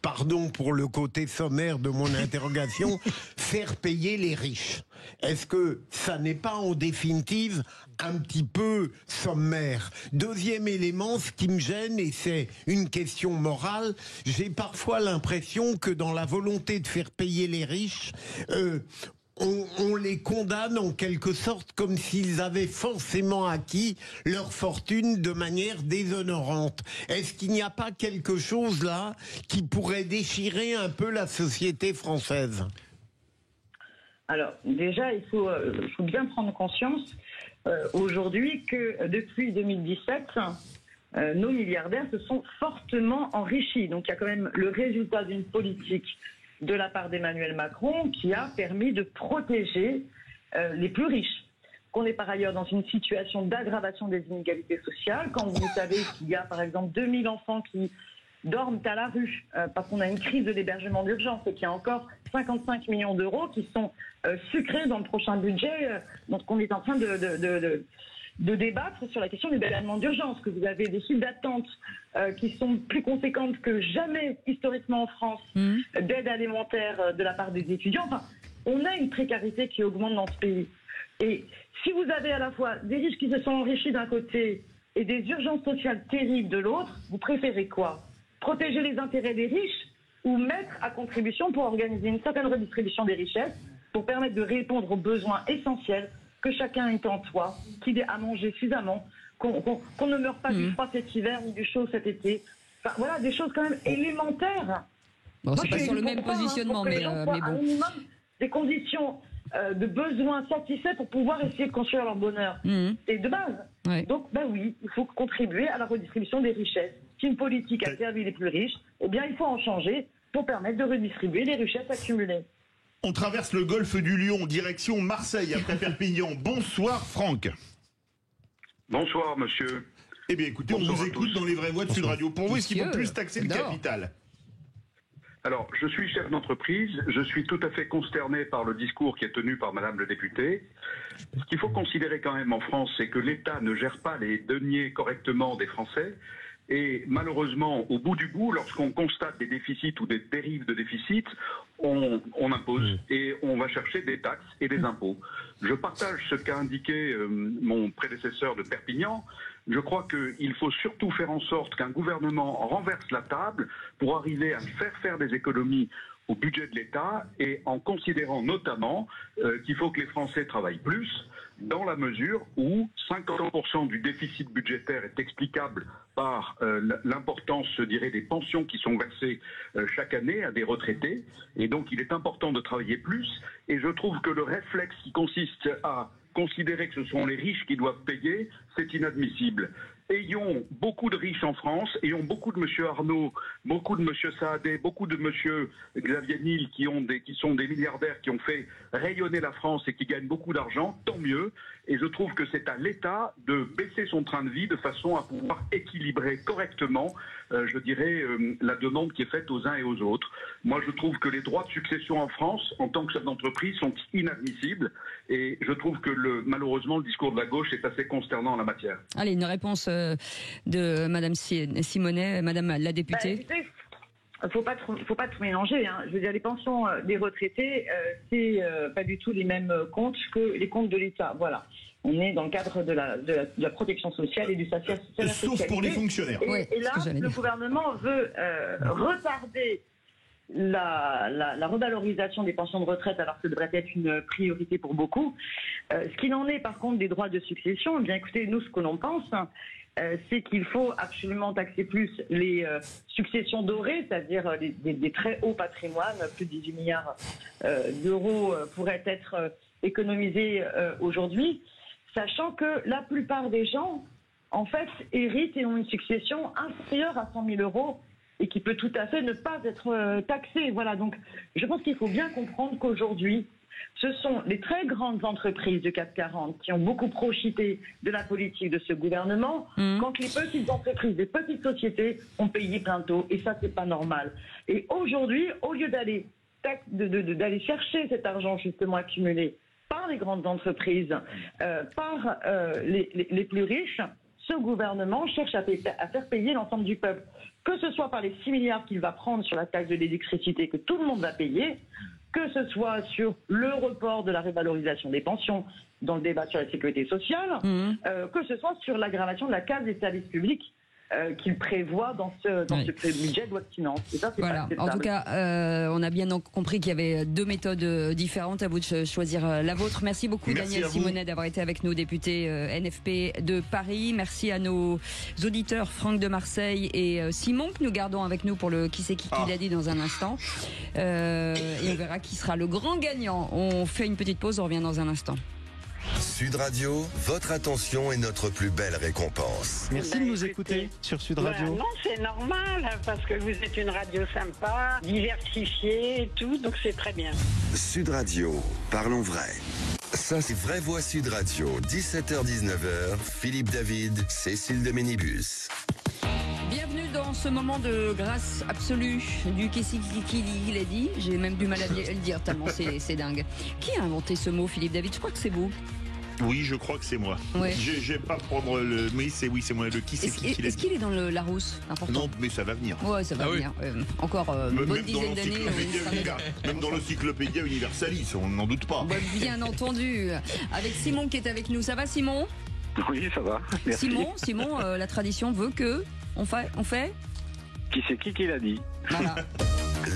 pardon pour le côté sommaire de mon interrogation, faire payer les riches? Est-ce que ça n'est pas en définitive un petit peu sommaire? Deuxième élément, ce qui me gêne, et c'est une question morale, j'ai parfois l'impression que dans la volonté de faire payer les riches, on les condamne en quelque sorte comme s'ils avaient forcément acquis leur fortune de manière déshonorante. Est-ce qu'il n'y a pas quelque chose là qui pourrait déchirer un peu la société française? Alors, déjà, il faut bien prendre conscience aujourd'hui que depuis 2017, nos milliardaires se sont fortement enrichis. Donc, il y a quand même le résultat d'une politique de la part d'Emmanuel Macron qui a permis de protéger les plus riches. Qu'on est par ailleurs dans une situation d'aggravation des inégalités sociales, quand vous savez qu'il y a par exemple 2000 enfants qui dorment à la rue parce qu'on a une crise de l'hébergement d'urgence et qu'il y a encore 55 millions d'euros qui sont sucrés dans le prochain budget, donc on est en train de débattre sur la question de l'hébergement d'urgence, que vous avez des files d'attente qui sont plus conséquentes que jamais historiquement en France d'aide alimentaire de la part des étudiants. Enfin, on a une précarité qui augmente dans ce pays. Et si vous avez à la fois des riches qui se sont enrichis d'un côté et des urgences sociales terribles de l'autre, vous préférez quoi? Protéger les intérêts des riches ou mettre à contribution pour organiser une certaine redistribution des richesses pour permettre de répondre aux besoins essentiels que chacun ait en soi, qu'il ait à manger suffisamment, qu'on ne meure pas du froid cet hiver ni du chaud cet été. Enfin, voilà, des choses quand même élémentaires. Bon, c'est pas sur le même positionnement, mais bon. Un minimum des conditions de besoins satisfaits pour pouvoir essayer de construire leur bonheur. C'est de base. Ouais. Donc, oui, il faut contribuer à la redistribution des richesses. Si une politique a servi les plus riches, eh bien, il faut en changer pour permettre de redistribuer les richesses accumulées. On traverse le golfe du Lion, direction Marseille, après Perpignan. Bonsoir Franck. Bonsoir monsieur. Eh bien écoutez, on vous écoute dans les vraies voix de Sud Radio. Pour vous, est-ce qu'il faut plus taxer le capital? Alors, je suis chef d'entreprise, je suis tout à fait consterné par le discours qui est tenu par madame le député. Ce qu'il faut considérer quand même en France, c'est que l'État ne gère pas les deniers correctement des Français. Et malheureusement, au bout du bout, lorsqu'on constate des déficits ou des dérives de déficit, on impose et on va chercher des taxes et des impôts. Je partage ce qu'a indiqué mon prédécesseur de Perpignan. Je crois qu'il faut surtout faire en sorte qu'un gouvernement renverse la table pour arriver à faire des économies au budget de l'État et en considérant notamment qu'il faut que les Français travaillent plus, dans la mesure où 50% du déficit budgétaire est explicable par l'importance, je dirais, des pensions qui sont versées chaque année à des retraités. Et donc il est important de travailler plus. Et je trouve que le réflexe qui consiste à considérer que ce sont les riches qui doivent payer, c'est inadmissible. Ayons beaucoup de riches en France, ayons beaucoup de M. Arnaud, beaucoup de M. Saadé, beaucoup de M. Xavier Niel qui sont des milliardaires qui ont fait rayonner la France et qui gagnent beaucoup d'argent, tant mieux. Et je trouve que c'est à l'État de baisser son train de vie de façon à pouvoir équilibrer correctement, je dirais, la demande qui est faite aux uns et aux autres. Moi, je trouve que les droits de succession en France, en tant que chef d'entreprise, sont inadmissibles. Et je trouve que malheureusement, le discours de la gauche est assez consternant en la matière. Allez, une réponse de Madame Simonet, Madame la députée. Faut pas tout mélanger. Hein. Je veux dire, les pensions des retraités, c'est pas du tout les mêmes comptes que les comptes de l'État. Voilà. On est dans le cadre de la protection sociale et du social. Sauf pour les fonctionnaires. Et là, le gouvernement veut retarder la revalorisation des pensions de retraite, alors que ce devrait être une priorité pour beaucoup. Ce qu'il en est, par contre, des droits de succession, eh bien écoutez, nous, ce que l'on pense, c'est qu'il faut absolument taxer plus les successions dorées, c'est-à-dire des très hauts patrimoines. Plus de 18 milliards d'euros pourraient être économisés aujourd'hui, sachant que la plupart des gens, en fait, héritent et ont une succession inférieure à 100 000 euros et qui peut tout à fait ne pas être taxée. Voilà, donc je pense qu'il faut bien comprendre qu'aujourd'hui, ce sont les très grandes entreprises du CAC 40 qui ont beaucoup profité de la politique de ce gouvernement, quand les petites entreprises, les petites sociétés ont payé plein taux, et ça, c'est pas normal. Et aujourd'hui, au lieu d'aller chercher cet argent justement accumulé par les grandes entreprises, par les plus riches, ce gouvernement cherche à faire payer l'ensemble du peuple, que ce soit par les 6 milliards qu'il va prendre sur la taxe de l'électricité que tout le monde va payer, que ce soit sur le report de la révalorisation des pensions dans le débat sur la sécurité sociale, que ce soit sur l'aggravation de la casse des services publics qu'il prévoit dans ce budget de loi de finances. Et ça, c'est pas acceptable. En tout cas, on a bien compris qu'il y avait deux méthodes différentes. À vous de choisir la vôtre. Merci beaucoup, Daniel Simonet, d'avoir été avec nous, député NFP de Paris. Merci à nos auditeurs, Franck de Marseille et Simon, que nous gardons avec nous pour le qui c'est qui l'a dit dans un instant. Et on verra qui sera le grand gagnant. On fait une petite pause, on revient dans un instant. Sud Radio, votre attention est notre plus belle récompense. Merci de nous écouter sur Sud Radio. Non, c'est normal, parce que vous êtes une radio sympa, diversifiée et tout, donc c'est très bien. Sud Radio, parlons vrai. Ça, c'est Vraie Voix Sud Radio, 17h-19h, Philippe David, Cécile de Ménibus. Bienvenue dans ce moment de grâce absolue du Kissikiki, il a dit. J'ai même du mal à le dire tellement c'est dingue. Qui a inventé ce mot, Philippe David? Je crois que c'est vous. Oui, je crois que c'est moi. Ouais. Je vais pas prendre le... Oui, c'est moi. Le qui c'est qui Est-ce qu'il est dans le Larousse? Important. Non, mais ça va venir. Ouais, ça va venir. Encore une bonne dizaine d'années. Même dans l'encyclopédia Universalis, on n'en doute pas. Bah, bien entendu. Avec Simon qui est avec nous. Ça va, Simon? Oui, ça va. Merci. Simon, la tradition veut que on fait Qui c'est qui l'a dit? Voilà.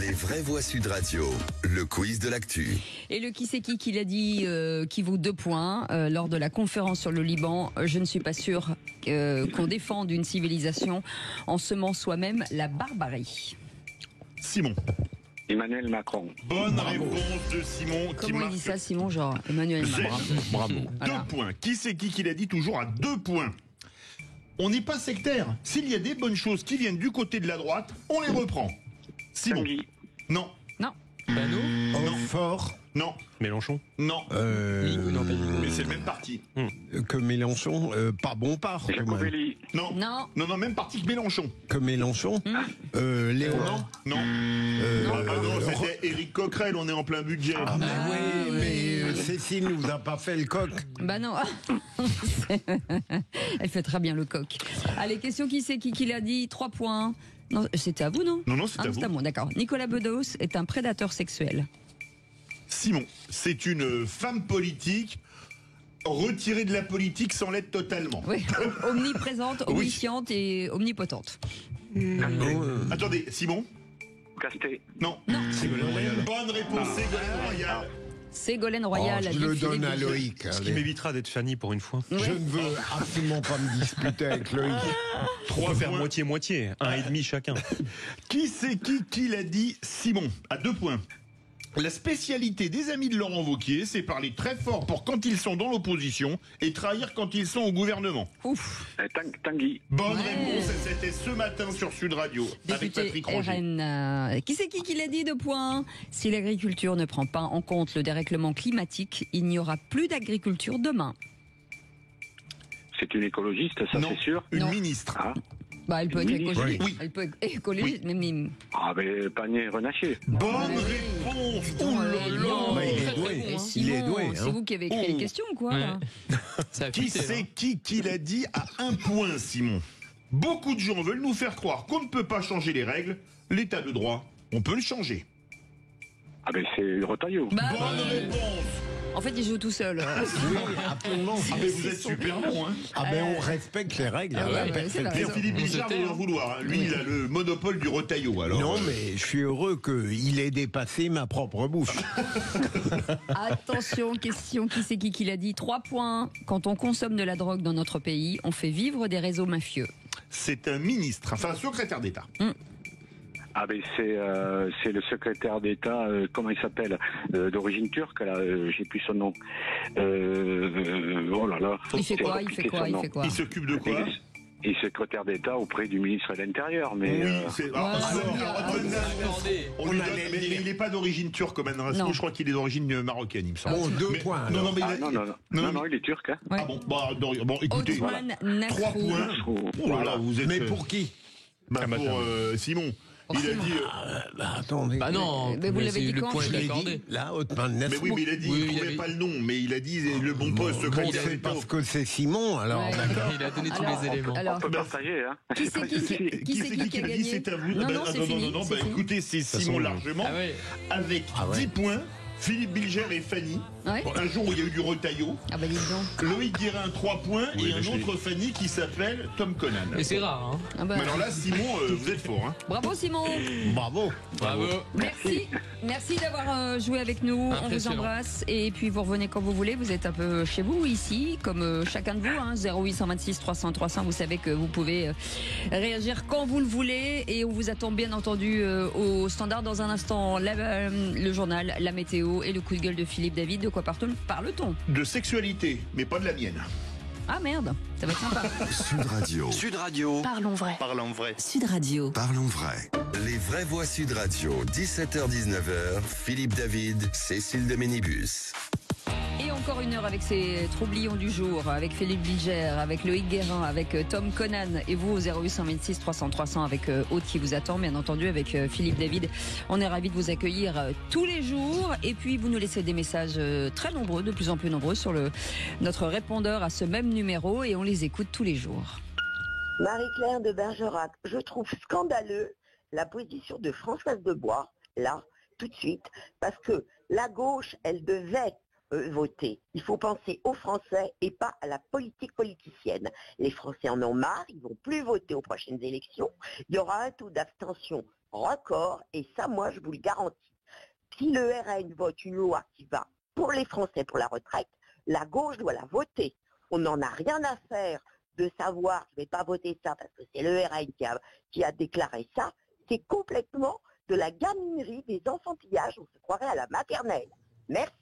Les Vraies Voix Sud Radio, le quiz de l'actu. Et le qui c'est qui l'a dit qui vaut 2 points lors de la conférence sur le Liban. Je ne suis pas sûr qu'on défende une civilisation en semant soi-même la barbarie. Simon. Emmanuel Macron. Bonne réponse de Simon. Comment il dit ça, Simon? Genre Emmanuel Macron. Bravo. Voilà. 2 points. Qui c'est qui l'a dit toujours à 2 points? On n'est pas sectaire. S'il y a des bonnes choses qui viennent du côté de la droite, on les reprend. Simon. Non. Non. Non. Fort. Non. Mélenchon. Non. Non, mais c'est le même parti. Que Mélenchon, pas bon part. Non, même parti que Mélenchon. Que Mélenchon. Léon. Non. Non, c'était Éric Coquerel, on est en plein budget. Oui, mais Cécile nous a pas fait le coq. Bah non. Elle fait très bien le coq. Allez, question qui c'est qui l'a dit? 3 points. Non, c'était à vous, non? Non, c'est à vous. C'est à moi, d'accord. Nicolas Bedos est un prédateur sexuel. Simon, c'est une femme politique retirée de la politique sans l'être totalement. Oui, omniprésente, omnisciente et omnipotente. Attendez, Simon? Casté. Non. Ségolène Royal. Bonne réponse, Ségolène Royal. Ségolène Royal. Je le donne à Loïc. Ce qui m'évitera d'être Fanny pour une fois. Je ne veux absolument pas me disputer avec Loïc. 3 faire moitié-moitié, 1,5 chacun. Qui c'est qui l'a dit? Simon, à 2 points. La spécialité des amis de Laurent Wauquiez, c'est parler très fort pour quand ils sont dans l'opposition et trahir quand ils sont au gouvernement. Ouf. Tanguy. Bonne réponse, et c'était ce matin sur Sud Radio avec Patrick Roger. RN. Qui c'est qui l'a dit? 2 points. Si l'agriculture ne prend pas en compte le dérèglement climatique, il n'y aura plus d'agriculture demain. C'est une écologiste, ça c'est sûr? Une ministre. Ah. Bah, elle peut être écologiste. Oui. Elle peut être écologiste, mais... Ah, mais Panier Renaché. Bonne réponse. Il est doué. C'est vous qui avez écrit les questions, quoi. Là. Qui c'est qui l'a dit à 1 point, Simon? Beaucoup de gens veulent nous faire croire qu'on ne peut pas changer les règles. L'état de droit, on peut le changer. Ah, ben c'est Retailleau. Bonne réponse. En fait, il joue tout seul. Oui, absolument. Ah, mais vous êtes super bon, hein. Ah, ben on respecte les règles. Mais Philippe Bichard va en vouloir. Lui, il a le monopole du Retailleau. Alors. Non, mais je suis heureux qu'il ait dépassé ma propre bouche. Attention, question qui c'est qui l'a dit? 3 points. Quand on consomme de la drogue dans notre pays, on fait vivre des réseaux mafieux. C'est un ministre, enfin un secrétaire d'État. Ah ben c'est le secrétaire d'État, comment il s'appelle, d'origine turque, là, j'ai plus son nom. Oh là là. Il fait quoi? Il s'occupe de quoi? Il est secrétaire d'État auprès du ministre de l'Intérieur, mais... Oui, c'est... mais il n'est pas d'origine turque, Oman Rasmou, je crois qu'il est d'origine marocaine, il me semble. Bon, 2 points. Non, il est turc. Hein. Ah bon, écoutez, 3 points. Oh là là, vous êtes... Mais pour qui? Pour Simon. Il a dit. Attendez. Bah non. Mais vous l'avez dit le quand? point Je est l'ai accordé. dit, là, Haute-Main Mais oui, mais il a dit, il ne trouvait pas le nom, mais il a dit le bon poste, secrétaire c'est d'État. parce que c'est Simon, alors. Ouais. Il a donné tous les éléments. On peut partager, hein. Qui c'est qui a gagné? C'est à vous. Non, c'est fini. Non, écoutez, c'est Simon largement, avec 10 points. Philippe Bilger et Fanny. Ouais. Un jour où il y a eu du Retailleau. Ah bah dis donc. Loïc Guérin 3 points et un autre Fanny qui s'appelle Tom Conan. Et c'est rare, hein. Ah bah. Mais alors là, Simon, vous êtes fort, hein. Bravo Simon. Bravo. Merci d'avoir joué avec nous. On vous embrasse et puis vous revenez quand vous voulez. Vous êtes un peu chez vous ici, comme chacun de vous. Hein, 0826 300 300. Vous savez que vous pouvez réagir quand vous le voulez et on vous attend bien entendu au standard dans un instant. Le journal, la météo et le coup de gueule de Philippe David. quoi parle-t-on? De sexualité, mais pas de la mienne. Ah merde, ça va être sympa. Sud Radio. Sud Radio. Parlons vrai. Parlons vrai. Sud Radio. Parlons vrai. Les vraies voix Sud Radio, 17h-19h, Philippe David, Cécile de Ménibus. Et encore une heure avec ces troublions du jour, avec Philippe Bilger, avec Loïc Guérin, avec Tom Conan et vous au 0826 300 300 avec Aude qui vous attend, bien entendu, avec Philippe David. On est ravis de vous accueillir tous les jours et puis vous nous laissez des messages très nombreux, de plus en plus nombreux sur notre répondeur à ce même numéro et on les écoute tous les jours. Marie-Claire de Bergerac, je trouve scandaleux la position de Françoise Debois, là, tout de suite, parce que la gauche, elle devait voter. Il faut penser aux Français et pas à la politique politicienne. Les Français en ont marre, ils vont plus voter aux prochaines élections. Il y aura un taux d'abstention record et ça, moi, je vous le garantis. Si le RN vote une loi qui va pour les Français, pour la retraite, la gauche doit la voter. On n'en a rien à faire de savoir, je ne vais pas voter ça parce que c'est le RN qui a déclaré ça. C'est complètement de la gaminerie, des enfantillages. On se croirait à la maternelle. Merci.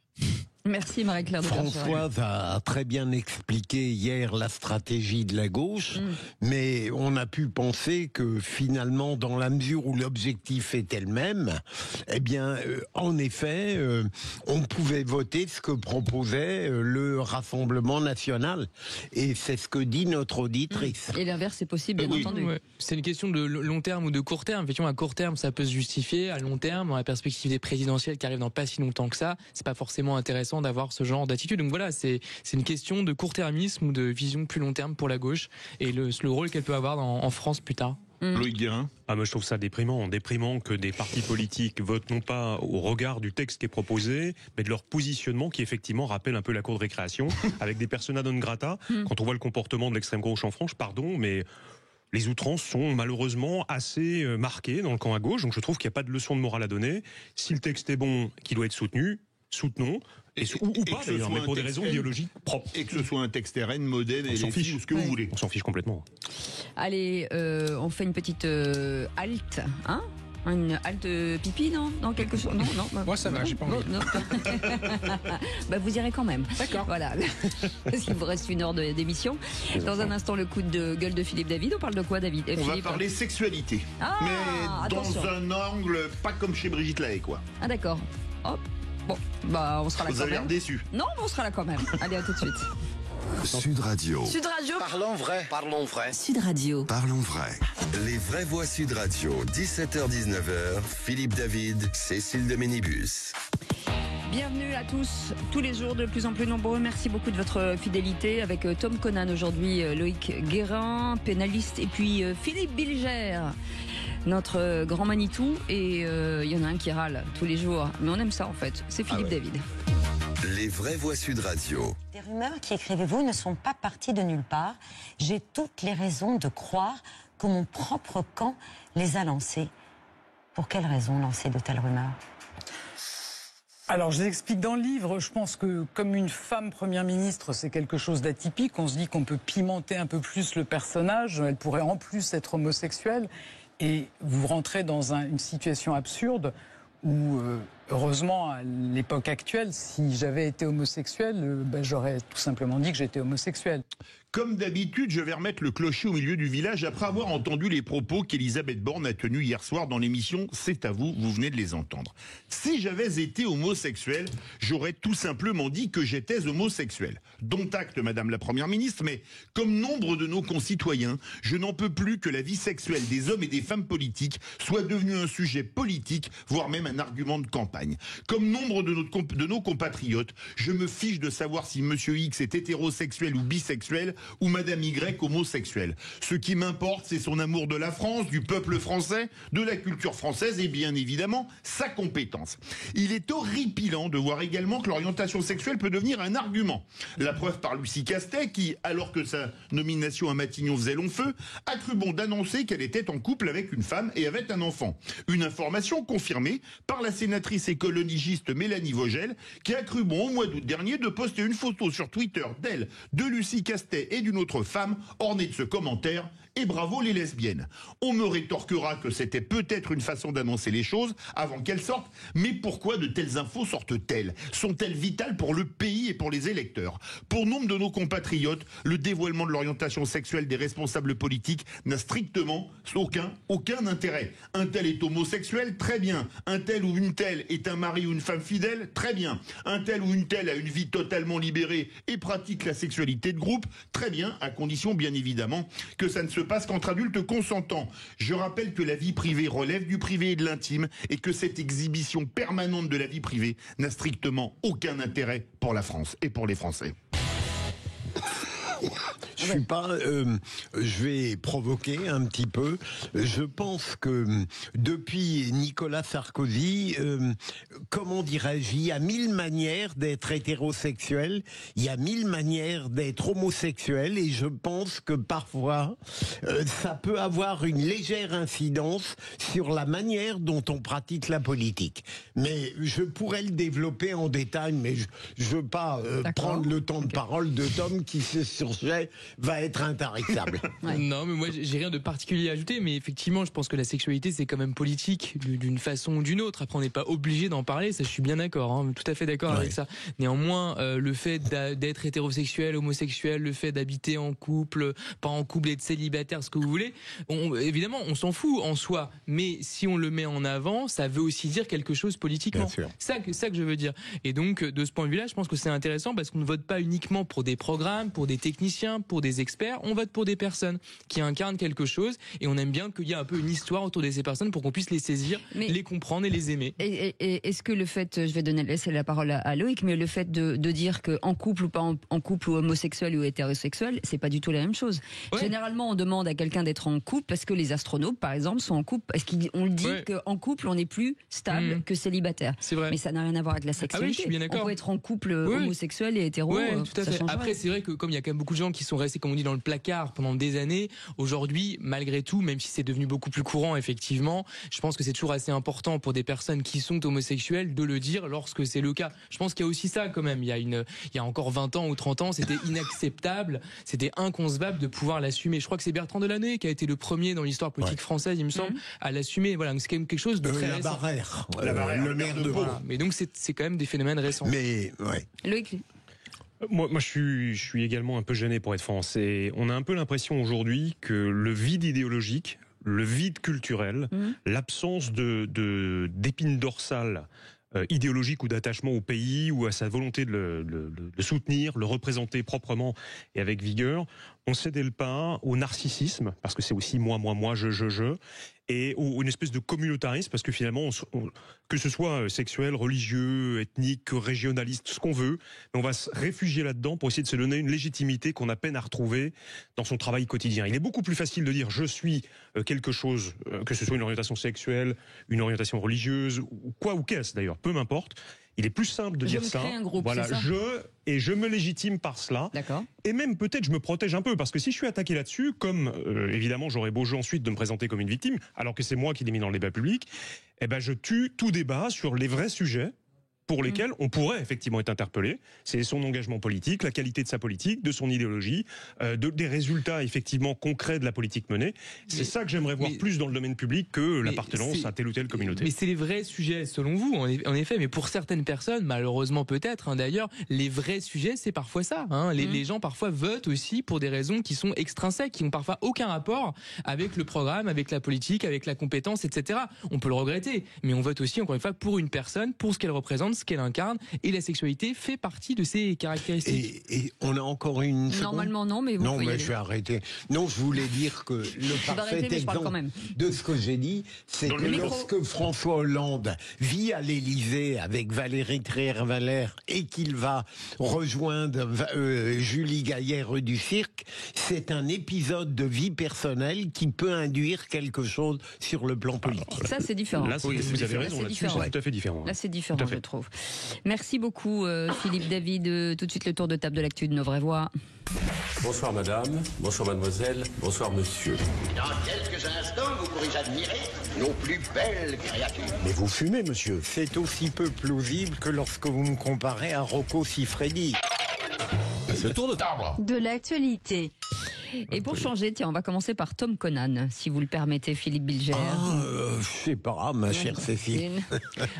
Merci Marie-Claire de Bergerac. Françoise a très bien expliqué hier la stratégie de la gauche, mais on a pu penser que finalement, dans la mesure où l'objectif était le même, eh bien, en effet, on pouvait voter ce que proposait le Rassemblement national. Et c'est ce que dit notre auditrice. Et l'inverse est possible, bien entendu. Ouais. C'est une question de long terme ou de court terme. Effectivement, à court terme, ça peut se justifier. À long terme, dans la perspective des présidentielles qui arrivent dans pas si longtemps que ça, c'est pas forcément intéressant d'avoir ce genre d'attitude. Donc voilà, c'est une question de court-termisme ou de vision plus long terme pour la gauche et le rôle qu'elle peut avoir en France plus tard. Loïc Guérin. Moi je trouve ça déprimant que des partis politiques votent non pas au regard du texte qui est proposé, mais de leur positionnement qui effectivement rappelle un peu la cour de récréation, avec des persona non grata. Quand on voit le comportement de l'extrême gauche en France, pardon, mais les outrances sont malheureusement assez marquées dans le camp à gauche, donc je trouve qu'il n'y a pas de leçon de morale à donner. Si le texte est bon, qu'il doit être soutenu, soutenons. Ou pas d'ailleurs, mais pour des raisons idéologiques propres. Et que ce soit un texte RN, Modem, on s'en fiche, ou ce que vous voulez. On s'en fiche complètement. Allez, on fait une petite halte, hein? Une halte pipi, non? Non, quelque chose? Non, non. Moi, ça va, j'ai pas envie. Non. Bah, vous irez quand même. D'accord. Voilà. Parce qu'il vous reste une heure d'émission. Dans un instant, le coup de gueule de Philippe David. On parle de quoi, David? On va parler sexualité. Mais dans un angle pas comme chez Brigitte Lahaie, quoi. Ah, d'accord. Hop. Bon, bah on sera là quand même. Vous avez l'air déçu. Non, mais on sera là quand même. Allez, à tout de suite. Sud Radio. Sud Radio. Parlons vrai. Parlons vrai. Sud Radio. Parlons vrai. Les vraies voix Sud Radio, 17h-19h, Philippe David, Cécile de Ménibus. Bienvenue à tous les jours de plus en plus nombreux. Merci beaucoup de votre fidélité avec Tom Conan aujourd'hui, Loïc Guérin, pénaliste, et puis Philippe Bilger, notre grand Manitou. Et il y en a un qui râle tous les jours, mais on aime ça en fait, c'est Philippe David. Les vraies voix Sud Radio. Les rumeurs qui, écrivez-vous, ne sont pas parties de nulle part. J'ai toutes les raisons de croire que mon propre camp les a lancées. Pour quelles raisons lancer de telles rumeurs ? Alors, je l'explique dans le livre. Je pense que, comme une femme première ministre, c'est quelque chose d'atypique. On se dit qu'on peut pimenter un peu plus le personnage. Elle pourrait en plus être homosexuelle. Et vous rentrez dans une situation absurde où, heureusement, à l'époque actuelle, si j'avais été homosexuel, j'aurais tout simplement dit que j'étais homosexuel. Comme d'habitude, je vais remettre le clocher au milieu du village après avoir entendu les propos qu'Elisabeth Borne a tenus hier soir dans l'émission « C'est à vous », vous venez de les entendre. Si j'avais été homosexuel, j'aurais tout simplement dit que j'étais homosexuel. Dont acte, Madame la Première ministre, mais comme nombre de nos concitoyens, je n'en peux plus que la vie sexuelle des hommes et des femmes politiques soit devenue un sujet politique, voire même un argument de campagne. Comme nombre de nos compatriotes, je me fiche de savoir si Monsieur X est hétérosexuel ou bisexuel, ou Madame Y homosexuelle. Ce qui m'importe, c'est son amour de la France, du peuple français, de la culture française et bien évidemment sa compétence. Il est horripilant de voir également que l'orientation sexuelle peut devenir un argument. La preuve par Lucie Castet qui, alors que sa nomination à Matignon faisait long feu, a cru bon d'annoncer qu'elle était en couple avec une femme et avait un enfant. Une information confirmée par la sénatrice écologiste Mélanie Vogel qui a cru bon au mois d'août dernier de poster une photo sur Twitter d'elle, de Lucie Castet et d'une autre femme, ornée de ce commentaire: et bravo les lesbiennes. On me rétorquera que c'était peut-être une façon d'annoncer les choses avant qu'elles sortent, mais pourquoi de telles infos sortent-elles? Sont-elles vitales pour le pays et pour les électeurs? Pour nombre de nos compatriotes, le dévoilement de l'orientation sexuelle des responsables politiques n'a strictement aucun intérêt. Un tel est homosexuel, très bien. Un tel ou une telle est un mari ou une femme fidèle, très bien. Un tel ou une telle a une vie totalement libérée et pratique la sexualité de groupe, très bien, à condition bien évidemment que ça ne se passe qu'entre adultes consentants. Je rappelle que la vie privée relève du privé et de l'intime et que cette exhibition permanente de la vie privée n'a strictement aucun intérêt pour la France et pour les Français. Je vais provoquer un petit peu. Je pense que depuis Nicolas Sarkozy, comment dirais-je, il y a 1000 manières d'être hétérosexuel, il y a 1000 manières d'être homosexuel, et je pense que parfois, ça peut avoir une légère incidence sur la manière dont on pratique la politique. Mais je pourrais le développer en détail, mais je veux pas prendre le temps de parole de Tom qui se surgit va être intarissable. Non, mais moi j'ai rien de particulier à ajouter, mais effectivement je pense que la sexualité c'est quand même politique d'une façon ou d'une autre. Après on n'est pas obligé d'en parler, ça je suis bien d'accord, hein, tout à fait d'accord avec ça. Néanmoins le fait d'être hétérosexuel, homosexuel, le fait d'habiter en couple, pas en couple, être célibataire, ce que vous voulez, évidemment on s'en fout en soi, mais si on le met en avant, ça veut aussi dire quelque chose politiquement. Ça que je veux dire. Et donc de ce point de vue-là, je pense que c'est intéressant parce qu'on ne vote pas uniquement pour des programmes, pour des techniciens, pour des experts, on vote pour des personnes qui incarnent quelque chose et on aime bien qu'il y ait un peu une histoire autour de ces personnes pour qu'on puisse les saisir, les comprendre et les aimer. Et est-ce que le fait, je vais laisser la parole à Loïc, mais le fait de dire qu'en couple ou pas en couple ou homosexuel ou hétérosexuel, c'est pas du tout la même chose. Généralement, on demande à quelqu'un d'être en couple parce que les astronautes, par exemple, sont en couple, parce qu'on le dit qu'en couple, on est plus stable que célibataire. C'est vrai. Mais ça n'a rien à voir avec la sexualité. Ah oui, je suis bien d'accord. On peut être en couple homosexuel et hétéro. Tout à fait. Après, c'est vrai que comme il y a quand même beaucoup de gens qui sont restés, comme on dit, dans le placard pendant des années, aujourd'hui, malgré tout, même si c'est devenu beaucoup plus courant, effectivement, je pense que c'est toujours assez important pour des personnes qui sont homosexuelles de le dire lorsque c'est le cas. Je pense qu'il y a aussi ça quand même. Il y a encore 20 ans ou 30 ans, c'était inacceptable, c'était inconcevable de pouvoir l'assumer. Je crois que c'est Bertrand Delanoë qui a été le premier dans l'histoire politique française, il me semble, à l'assumer. Voilà, c'est quand même quelque chose de très récent. La Barrère, le maire de Pau. Mais donc c'est quand même des phénomènes récents. Mais Loïc. Moi, je suis également un peu gêné pour être franc. On a un peu l'impression aujourd'hui que le vide idéologique, le vide culturel, l'absence d'épine dorsale idéologique ou d'attachement au pays ou à sa volonté de le soutenir, le représenter proprement et avec vigueur, on cédait le pas au narcissisme, parce que c'est aussi moi, je, et une espèce de communautarisme, parce que finalement, que ce soit sexuel, religieux, ethnique, régionaliste, ce qu'on veut, mais on va se réfugier là-dedans pour essayer de se donner une légitimité qu'on a peine à retrouver dans son travail quotidien. Il est beaucoup plus facile de dire je suis quelque chose, que ce soit une orientation sexuelle, une orientation religieuse, ou quoi ou qu'est-ce d'ailleurs, peu m'importe. Il est plus simple de dire ça. Voilà, je me légitime par cela. Et même peut-être je me protège un peu parce que si je suis attaqué là-dessus, comme évidemment j'aurais beau jeu ensuite de me présenter comme une victime, alors que c'est moi qui l'ai mis dans le débat public, eh ben je tue tout débat sur les vrais sujets pour lesquels on pourrait effectivement être interpellé. C'est son engagement politique, la qualité de sa politique, de son idéologie, des résultats effectivement concrets de la politique menée. C'est ça que j'aimerais voir plus dans le domaine public que l'appartenance à telle ou telle communauté. Mais c'est les vrais sujets selon vous, en effet. Mais pour certaines personnes, malheureusement peut-être, d'ailleurs, les vrais sujets, c'est parfois ça. Les gens parfois votent aussi pour des raisons qui sont extrinsèques, qui n'ont parfois aucun rapport avec le programme, avec la politique, avec la compétence, etc. On peut le regretter, mais on vote aussi, encore une fois, pour une personne, pour ce qu'elle représente, ce qu'elle incarne, et la sexualité fait partie de ses caractéristiques. Et on a encore une seconde. Normalement non, mais vous non, pouvez mais je vais arrêter. Non, je voulais dire que le parfait exemple de ce que j'ai dit, c'est que lorsque François Hollande vit à l'Élysée avec Valérie Trierweiler et qu'il va rejoindre Julie Gaillard du cirque, c'est un épisode de vie personnelle qui peut induire quelque chose sur le plan politique. Ça, c'est différent. Là, vous avez raison là-dessus, c'est tout à fait différent. Là, c'est différent, je trouve. Merci beaucoup, Philippe David. Tout de suite, le tour de table de l'actu de Nos Vraies Voix. Bonsoir madame, bonsoir mademoiselle, bonsoir monsieur. Dans quelques instants, vous pourrez admirer nos plus belles créatures. Mais vous fumez, monsieur. C'est aussi peu plausible que lorsque vous me comparez à Rocco Siffredi. Le tour de table. De l'actualité. Et pour changer, tiens, on va commencer par Tom Conan, si vous le permettez, Philippe Bilger. Je sais pas, ma chère Cécile.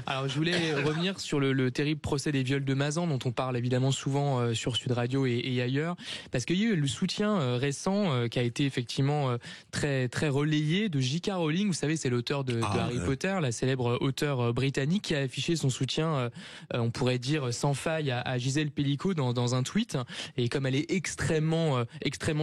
Alors, je voulais revenir sur le terrible procès des viols de Mazan, dont on parle évidemment souvent sur Sud Radio et ailleurs, parce qu'il y a eu le soutien récent qui a été effectivement très très relayé de J.K. Rowling. Vous savez, c'est l'auteur de Harry Potter, la célèbre auteure britannique, qui a affiché son soutien, on pourrait dire sans faille, à Gisèle Pellicot dans un tweet. Et comme elle est extrêmement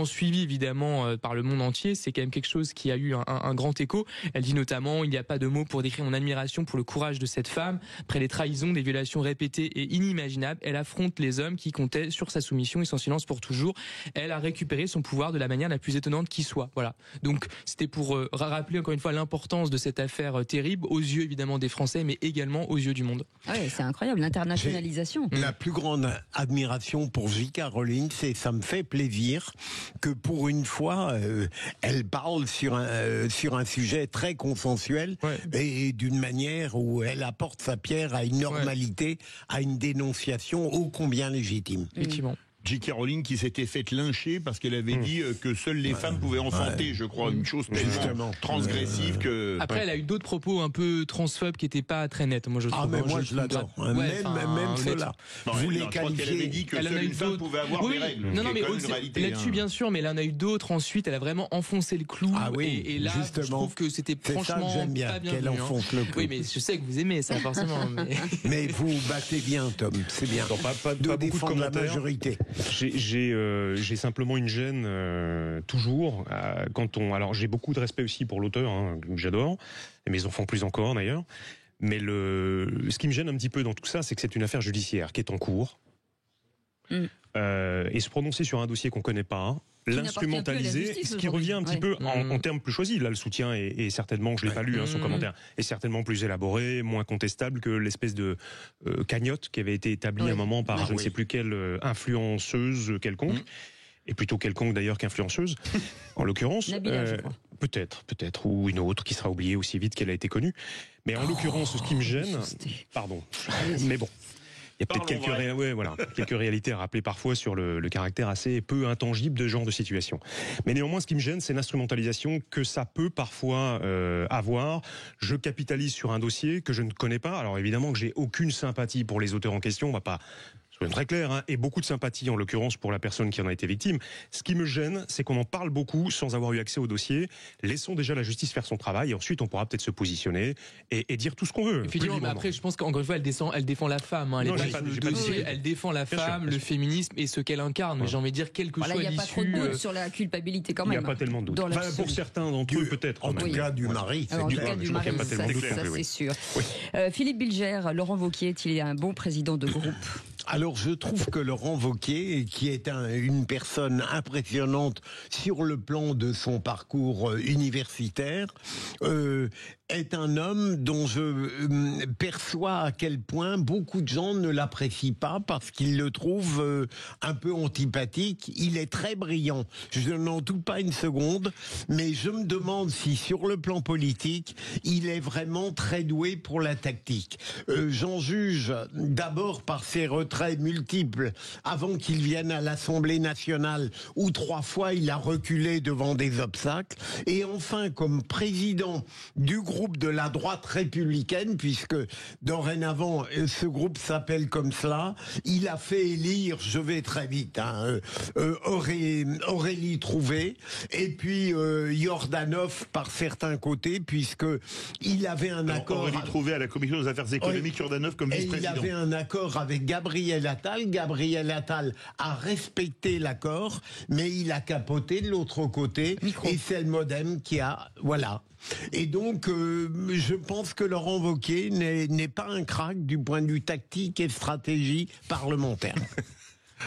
suivie évidemment par le monde entier, c'est quand même quelque chose qui a eu un grand écho. Elle dit notamment: il n'y a pas de mots pour décrire mon admiration pour le courage de cette femme. Après les trahisons, des violations répétées et inimaginables, elle affronte les hommes qui comptaient sur sa soumission et son silence pour toujours. Elle a récupéré son pouvoir de la manière la plus étonnante qui soit. Voilà. Donc c'était pour rappeler encore une fois l'importance de cette affaire terrible, aux yeux évidemment des Français, mais également aux yeux du monde. Ouais, c'est incroyable, l'internationalisation. La plus grande admiration pour J.K. Rowling, c'est ça me fait plaisir que pour une fois, elle parle sur un sujet très consensuel et d'une manière où elle apporte sa pierre à une normalité, à une dénonciation ô combien légitime. Effectivement. J.K. Rowling qui s'était faite lyncher parce qu'elle avait dit que seules les femmes pouvaient enfanter, je crois, une chose tellement transgressive que... Après, elle a eu d'autres propos un peu transphobes qui n'étaient pas très nets, moi je trouve. Mais moi je l'adore, même cela. Vous les qualifiez... Elle avait dit que seule une femme pouvait avoir des règles. Non, mais là-dessus bien sûr, mais elle en a eu d'autres ensuite, elle a vraiment enfoncé le clou. Et là, je trouve que c'était franchement pas bien qu'elle enfonce le clou. Oui, mais je sais que vous aimez ça forcément. Mais vous battez bien, Tom, c'est bien. Pas beaucoup de commentaires. La majorité. J'ai simplement une gêne toujours alors j'ai beaucoup de respect aussi pour l'auteur, que j'adore, et mes enfants plus encore d'ailleurs. Mais ce qui me gêne un petit peu dans tout ça, c'est que c'est une affaire judiciaire qui est en cours. Et se prononcer sur un dossier qu'on connaît pas, l'instrumentaliser, ce qui revient un petit peu en termes plus choisis. Là, le soutien est certainement, je l'ai pas lu, son commentaire, est certainement plus élaboré, moins contestable que l'espèce de cagnotte qui avait été établie à un moment par je ne sais plus quelle influenceuse quelconque. Et plutôt quelconque d'ailleurs qu'influenceuse, en l'occurrence. Peut-être, ou une autre qui sera oubliée aussi vite qu'elle a été connue. Mais en l'occurrence, ce qui me gêne, pardon, mais bon. Il y a peut-être quelques réalités à rappeler parfois sur le caractère assez peu intangible de ce genre de situation. Mais néanmoins, ce qui me gêne, c'est l'instrumentalisation que ça peut parfois avoir. Je capitalise sur un dossier que je ne connais pas. Alors évidemment que j'ai aucune sympathie pour les auteurs en question. On va pas... Soyons très clair, et beaucoup de sympathie en l'occurrence pour la personne qui en a été victime. Ce qui me gêne, c'est qu'on en parle beaucoup sans avoir eu accès au dossier. Laissons déjà la justice faire son travail et ensuite on pourra peut-être se positionner et dire tout ce qu'on veut. Effectivement, mais après je pense qu'encore une fois elle défend la femme. Elle défend la femme, le féminisme et ce qu'elle incarne. J'ai envie de dire quel que soit l'issue. Il n'y a pas trop de doute sur la culpabilité quand même. Il n'y a pas tellement de doute. Pour certains d'entre eux peut-être. En tout cas du mari. En tout cas du mari, ça c'est sûr. Philippe Bilger, Laurent Wauquiez est-il un bon président de groupe ? Alors je trouve que Laurent Wauquiez, qui est une personne impressionnante sur le plan de son parcours universitaire, est un homme dont je perçois à quel point beaucoup de gens ne l'apprécient pas parce qu'ils le trouvent un peu antipathique. Il est très brillant, je n'en doute pas une seconde, mais je me demande si sur le plan politique, il est vraiment très doué pour la tactique. J'en juge d'abord par ses retraits multiples avant qu'il vienne à l'Assemblée nationale où 3 fois il a reculé devant des obstacles, et enfin comme président du groupe de la droite républicaine, puisque dorénavant ce groupe s'appelle comme cela, il a fait élire, je vais très vite, Aurélie Trouvé, et puis Yordanov par certains côtés, puisque il avait un accord... Aurélie Trouvé à la Commission des affaires économiques, Yordanov comme vice-président. Et il avait un accord avec Gabriel Attal. Gabriel Attal a respecté l'accord, mais il a capoté de l'autre côté, et c'est le MoDem qui a... Voilà. Et donc, je pense que Laurent Wauquiez n'est pas un crack du point de vue tactique et stratégie parlementaire.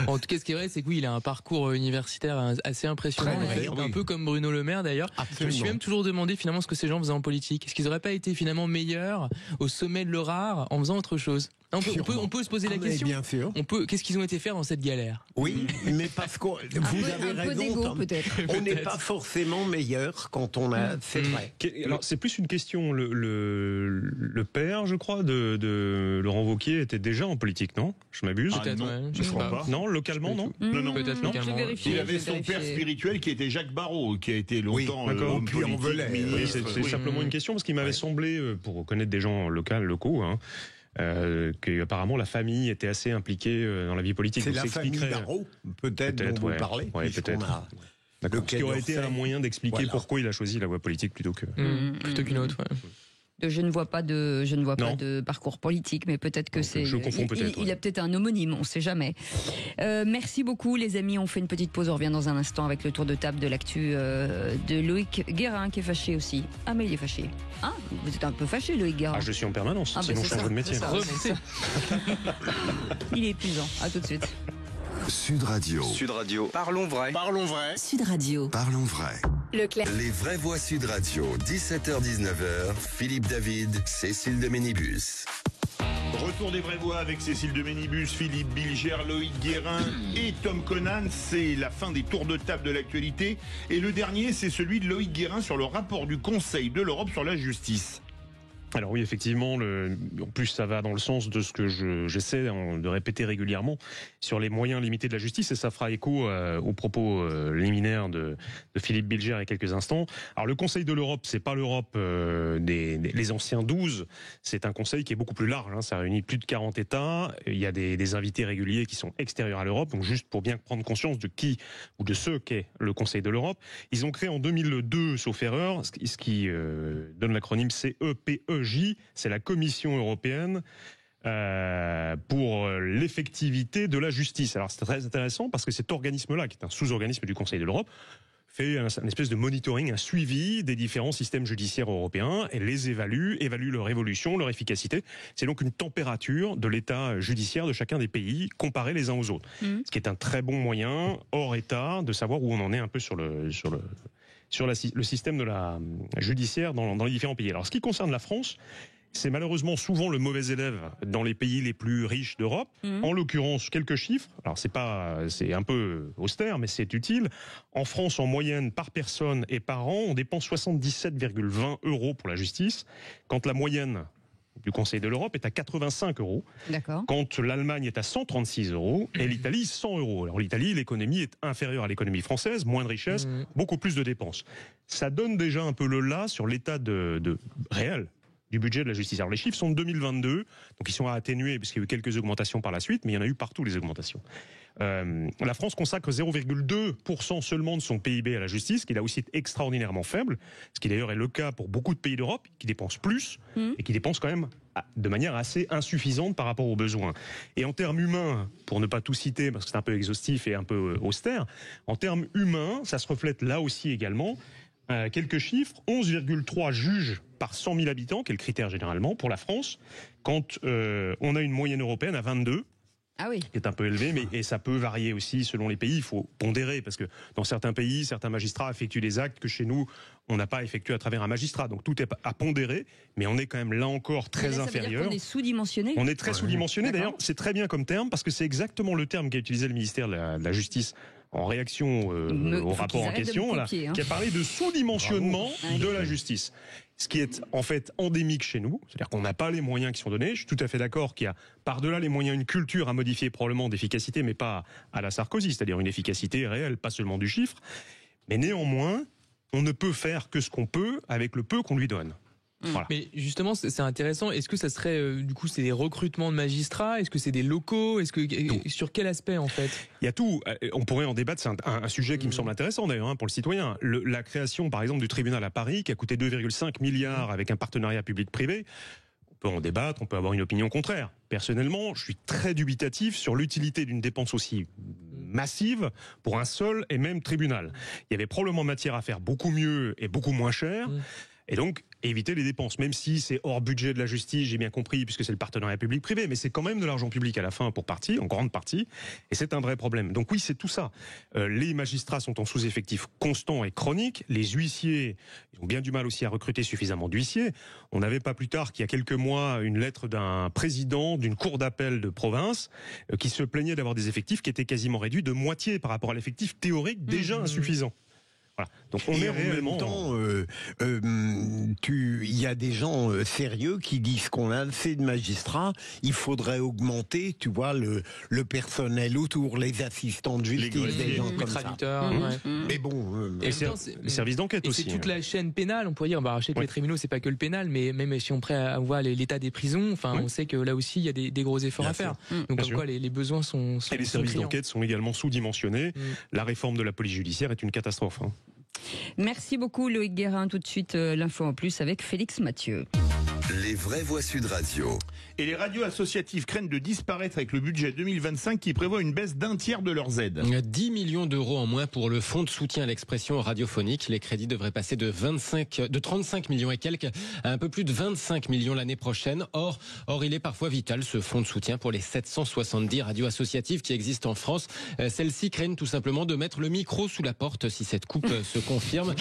En tout cas, ce qui est vrai, c'est que oui, il a un parcours universitaire assez impressionnant. Un peu comme Bruno Le Maire d'ailleurs. Je me suis même toujours demandé finalement ce que ces gens faisaient en politique. Est-ce qu'ils n'auraient pas été finalement meilleurs au sommet de leur art en faisant autre chose? On peut se poser la question. Bien sûr. Qu'est-ce qu'ils ont été faire dans cette galère? Oui, mais parce que vous avez raison. On n'est pas forcément meilleur quand on a. C'est vrai. Alors c'est plus une question. Le père, je crois, de Laurent Wauquiez était déjà en politique, non? Je m'abuse. Peut-être. Je crois pas. Non. Non, localement, non. Non, peut-être non. localement. Il avait son père spirituel qui était Jacques Barrot, qui a été longtemps puis en Velay. C'est simplement une question parce qu'il m'avait semblé, pour connaître des gens locaux, hein, que apparemment la famille était assez impliquée dans la vie politique. C'est la famille Barrot, peut-être dont vous parlez. Ouais, peut-être. D'accord. Ce qui aurait été un moyen d'expliquer pourquoi il a choisi la voie politique plutôt qu'une autre. Ouais. Je ne vois pas de parcours politique, mais peut-être que c'est. Je confonds peut-être. Il a peut-être un homonyme, on ne sait jamais. Merci beaucoup, les amis. On fait une petite pause. On revient dans un instant avec le tour de table de l'actu de Loïc Guérin, qui est fâché aussi. Ah, mais il est fâché. Ah, vous êtes un peu fâché, Loïc Guérin. Ah, je suis en permanence. Sinon, je change de métier. Il est épuisant. À tout de suite. Sud Radio. Sud Radio. Parlons vrai. Parlons vrai. Sud Radio. Parlons vrai. Leclerc. Les vraies voix Sud Radio, 17h-19h, Philippe David, Cécile de Ménibus. Retour des vraies voix avec Cécile de Ménibus, Philippe Bilger, Loïc Guérin et Tom Conan. C'est la fin des tours de table de l'actualité. Et le dernier, c'est celui de Loïc Guérin sur le rapport du Conseil de l'Europe sur la justice. Alors oui, effectivement, en plus ça va dans le sens de ce que j'essaie de répéter régulièrement sur les moyens limités de la justice, et ça fera écho aux propos liminaires de Philippe Bilger il y a quelques instants. Alors le Conseil de l'Europe, c'est pas l'Europe les anciens 12, c'est un conseil qui est beaucoup plus large, hein, ça réunit plus de 40 États, il y a des invités réguliers qui sont extérieurs à l'Europe, donc juste pour bien prendre conscience de qui ou de ce qu'est le Conseil de l'Europe. Ils ont créé en 2002, sauf erreur, ce qui donne l'acronyme CEPEJ, c'est la Commission européenne pour l'effectivité de la justice. Alors c'est très intéressant parce que cet organisme-là, qui est un sous-organisme du Conseil de l'Europe, fait un espèce de monitoring, un suivi des différents systèmes judiciaires européens et les évalue leur évolution, leur efficacité. C'est donc une température de l'état judiciaire de chacun des pays comparé les uns aux autres. Ce qui est un très bon moyen, hors état, de savoir où on en est un peu sur le système de la judiciaire dans les différents pays. Alors, ce qui concerne la France, c'est malheureusement souvent le mauvais élève dans les pays les plus riches d'Europe. En l'occurrence, quelques chiffres. Alors, c'est un peu austère, mais c'est utile. En France, en moyenne, par personne et par an, on dépense 77,20 € pour la justice, quand la moyenne du Conseil de l'Europe est à 85 €. D'accord. Quand l'Allemagne est à 136 € et l'Italie 100 €. Alors l'Italie, l'économie est inférieure à l'économie française, moins de richesse, beaucoup plus de dépenses. Ça donne déjà un peu le là sur l'état de réel du budget de la justice. Alors les chiffres sont de 2022, donc ils sont à atténuer parce qu'il y a eu quelques augmentations par la suite, mais il y en a eu partout les augmentations. La France consacre 0,2% seulement de son PIB à la justice, qui là aussi est extraordinairement faible, ce qui d'ailleurs est le cas pour beaucoup de pays d'Europe, qui dépensent plus et qui dépensent quand même de manière assez insuffisante par rapport aux besoins. Et en termes humains, pour ne pas tout citer, parce que c'est un peu exhaustif et un peu austère, en termes humains, ça se reflète là aussi également. Quelques chiffres, 11,3 juges par 100 000 habitants, qui est le critère généralement pour la France, quand on a une moyenne européenne à 22. Ah oui. Qui est un peu élevé, et ça peut varier aussi selon les pays. Il faut pondérer, parce que dans certains pays, certains magistrats effectuent des actes que chez nous, on n'a pas effectué à travers un magistrat. Donc tout est à pondérer, mais on est quand même là encore très inférieur. Ça veut dire qu'on est sous-dimensionné. On est très sous-dimensionné. D'ailleurs, c'est très bien comme terme, parce que c'est exactement le terme qu'a utilisé le ministère de la Justice en réaction au rapport en question, qui a parlé de sous-dimensionnement de la justice. Ce qui est en fait endémique chez nous, c'est-à-dire qu'on n'a pas les moyens qui sont donnés. Je suis tout à fait d'accord qu'il y a par-delà les moyens une culture à modifier probablement d'efficacité, mais pas à la Sarkozy, c'est-à-dire une efficacité réelle, pas seulement du chiffre. Mais néanmoins, on ne peut faire que ce qu'on peut avec le peu qu'on lui donne. Voilà. Mais justement, c'est intéressant. Est-ce que ça serait, du coup, c'est des recrutements de magistrats? Est-ce que c'est des locaux? Sur quel aspect, en fait? Il y a tout. On pourrait en débattre. C'est un sujet qui me semble intéressant, d'ailleurs, pour le citoyen. La création, par exemple, du tribunal à Paris, qui a coûté 2,5 milliards avec un partenariat public-privé. On peut en débattre, on peut avoir une opinion contraire. Personnellement, je suis très dubitatif sur l'utilité d'une dépense aussi massive pour un seul et même tribunal. Il y avait probablement matière à faire beaucoup mieux et beaucoup moins cher. Et donc, éviter les dépenses, même si c'est hors budget de la justice, j'ai bien compris, puisque c'est le partenariat public-privé, mais c'est quand même de l'argent public à la fin, pour partie, en grande partie, et c'est un vrai problème. Donc oui, c'est tout ça. Les magistrats sont en sous-effectif constant et chronique, les huissiers, ils ont bien du mal aussi à recruter suffisamment d'huissiers. On n'avait pas plus tard qu'il y a quelques mois une lettre d'un président d'une cour d'appel de province qui se plaignait d'avoir des effectifs qui étaient quasiment réduits de moitié par rapport à l'effectif théorique déjà insuffisant. Voilà. Donc on est réellement. En même temps, il y a des gens sérieux qui disent qu'on a assez de magistrats. Il faudrait augmenter, tu vois, le personnel autour, les assistants de justice, des gens comme ça. Mais bon, les services d'enquête aussi. C'est toute la chaîne pénale, on pourrait dire. Je sais que les tribunaux, c'est pas que le pénal, mais même si on prête à voir l'état des prisons, on sait que là aussi il y a des gros efforts à faire. Donc comme quoi les besoins sont et les services d'enquête sont également sous-dimensionnés. La réforme de la police judiciaire est une catastrophe. Merci beaucoup Loïc Guérin. Tout de suite, l'info en plus avec Félix Mathieu. Les vraies voix Sud Radio. Et les radios associatives craignent de disparaître avec le budget 2025 qui prévoit une baisse d'un tiers de leurs aides. 10 millions d'euros en moins pour le fonds de soutien à l'expression radiophonique. Les crédits devraient passer de 35 millions et quelques à un peu plus de 25 millions l'année prochaine. Or, il est parfois vital ce fonds de soutien pour les 770 radios associatives qui existent en France. Celles-ci craignent tout simplement de mettre le micro sous la porte si cette coupe se confirme.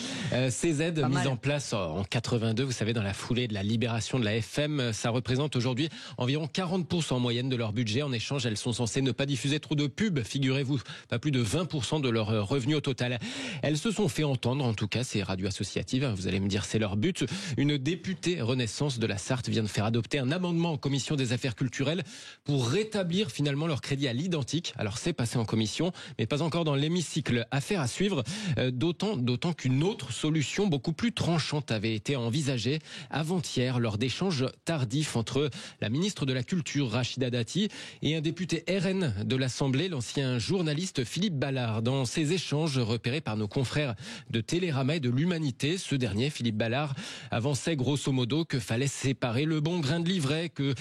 Ces aides mises en place en 82, vous savez, dans la foulée de la libération de la FM, ça représente aujourd'hui environ 40% en moyenne de leur budget. En échange, elles sont censées ne pas diffuser trop de pubs, figurez-vous, pas plus de 20% de leur revenu au total. Elles se sont fait entendre, en tout cas, ces radios associatives. Vous allez me dire, c'est leur but. Une députée Renaissance de la Sarthe vient de faire adopter un amendement en commission des affaires culturelles pour rétablir finalement leur crédit à l'identique. Alors c'est passé en commission, mais pas encore dans l'hémicycle. Affaire à suivre, d'autant qu'une autre solution beaucoup plus tranchante avait été envisagée avant-hier lors d'échanges tardifs entre la ministre de la Culture, Rachida Dati, et un député RN de l'Assemblée, l'ancien journaliste Philippe Ballard. Dans ces échanges repérés par nos confrères de Télérama et de l'Humanité, ce dernier, Philippe Ballard, avançait grosso modo que fallait séparer le bon grain de l'ivraie, que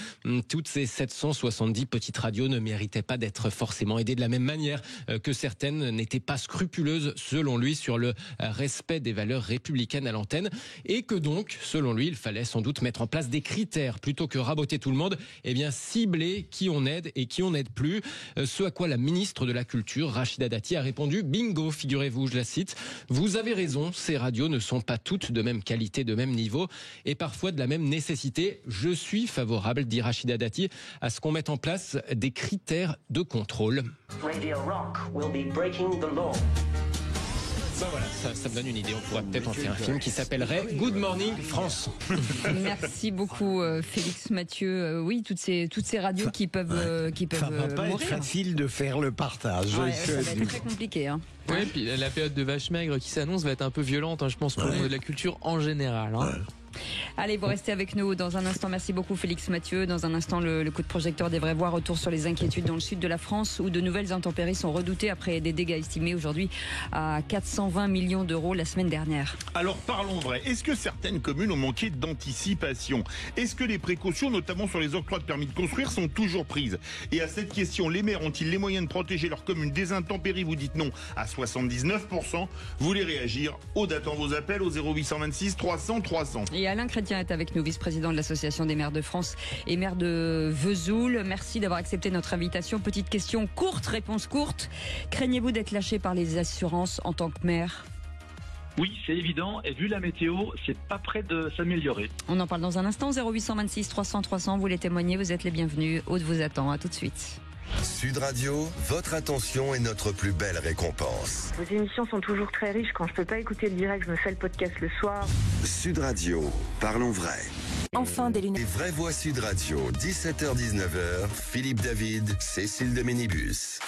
toutes ces 770 petites radios ne méritaient pas d'être forcément aidées de la même manière, que certaines n'étaient pas scrupuleuses, selon lui, sur le respect des valeurs républicaines à l'antenne, et que donc, selon lui, il fallait sans doute mettre en place des critères plutôt que raboter tout le monde, cibler qui on aide et qui on n'aide plus. Ce à quoi la ministre de la Culture, Rachida Dati, a répondu: bingo, figurez-vous, je la cite, vous avez raison, ces radios ne sont pas toutes de même qualité, de même niveau et parfois de la même nécessité. Je suis favorable, dit Rachida Dati, à ce qu'on mette en place des critères de contrôle. Radio Rock will be breaking the law. Voilà, ça me donne une idée. On pourrait peut-être en faire un film qui s'appellerait Good Morning France. Merci beaucoup Félix Mathieu. Oui, toutes ces radios qui peuvent ça va pas mourir. être facile de faire le partage. Ça va être très compliqué. Oui, puis la période de vache maigre qui s'annonce va être un peu violente, je pense, pour le monde de la culture en général. Allez, vous restez avec nous dans un instant. Merci beaucoup Félix Mathieu. Dans un instant, le coup de projecteur des vraies voix. Retour sur les inquiétudes dans le sud de la France où de nouvelles intempéries sont redoutées après des dégâts estimés aujourd'hui à 420 millions d'euros la semaine dernière. Alors parlons vrai. Est-ce que certaines communes ont manqué d'anticipation? Est-ce que les précautions, notamment sur les octrois de permis de construire, sont toujours prises? Et à cette question, les maires ont-ils les moyens de protéger leur commune des intempéries? Vous dites non à 79%. Vous voulez réagir? Aude attend vos appels au 0826 300 300. Et Alain Chrétien est avec nous, vice-président de l'Association des maires de France et maire de Vesoul. Merci d'avoir accepté notre invitation. Petite question courte, réponse courte. Craignez-vous d'être lâché par les assurances en tant que maire? Oui, c'est évident. Et vu la météo, c'est pas près de s'améliorer. On en parle dans un instant. 0826 300 300. Vous voulez témoigner, vous êtes les bienvenus. Aude vous attend. À tout de suite. Sud Radio, votre attention est notre plus belle récompense. Vos émissions sont toujours très riches. Quand je peux pas écouter le direct, je me fais le podcast le soir. Sud Radio, parlons vrai. Enfin des lunettes. Les vraies voix Sud Radio, 17h-19h, Philippe David, Cécile de Ménibus.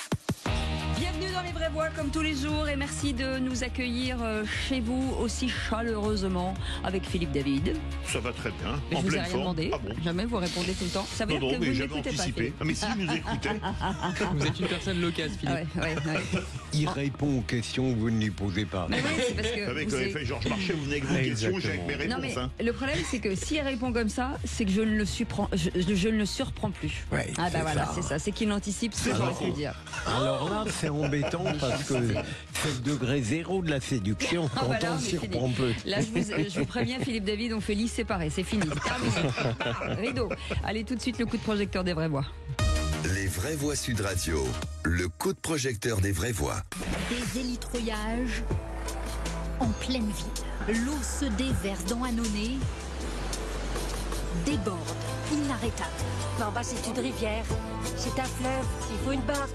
Bienvenue dans les vraies voix comme tous les jours et merci de nous accueillir chez vous aussi chaleureusement avec Philippe David. Ça va très bien. Je en vous ai pleine rien forme. demandé. Ah bon? Jamais vous répondez tout le temps. Ça veut dire que mais vous j'avais n'écoutez pas. anticipé. Mais si je nous écoutais. Vous êtes une personne locale, Philippe. Ouais. Il répond aux questions que vous ne lui posez pas. Mais oui, c'est parce que Avec vous avez fait Georges Marchais, vous venez avec vos questions, j'ai avec mes réponses. Non mais le problème c'est que si elle répond comme ça, c'est que je ne le surprends plus. Ouais, ah bah voilà, ça. c'est ça, c'est qu'il anticipe ce que je vais dire. Alors là, c'est embêtant parce que c'est le degré zéro de la séduction quand on surprend peu. Là, je vous préviens, Philippe David, on fait liste séparée, c'est fini, c'est terminé. Rideau. Allez, tout de suite, le coup de projecteur des vraies voix. Les vraies voix Sud Radio, le coup de projecteur des vraies voix. Des élitrouillages en pleine ville. L'eau se déverse dans Annonay, déborde, inarrêtable. En bas, c'est une rivière, c'est un fleuve, il faut une barque.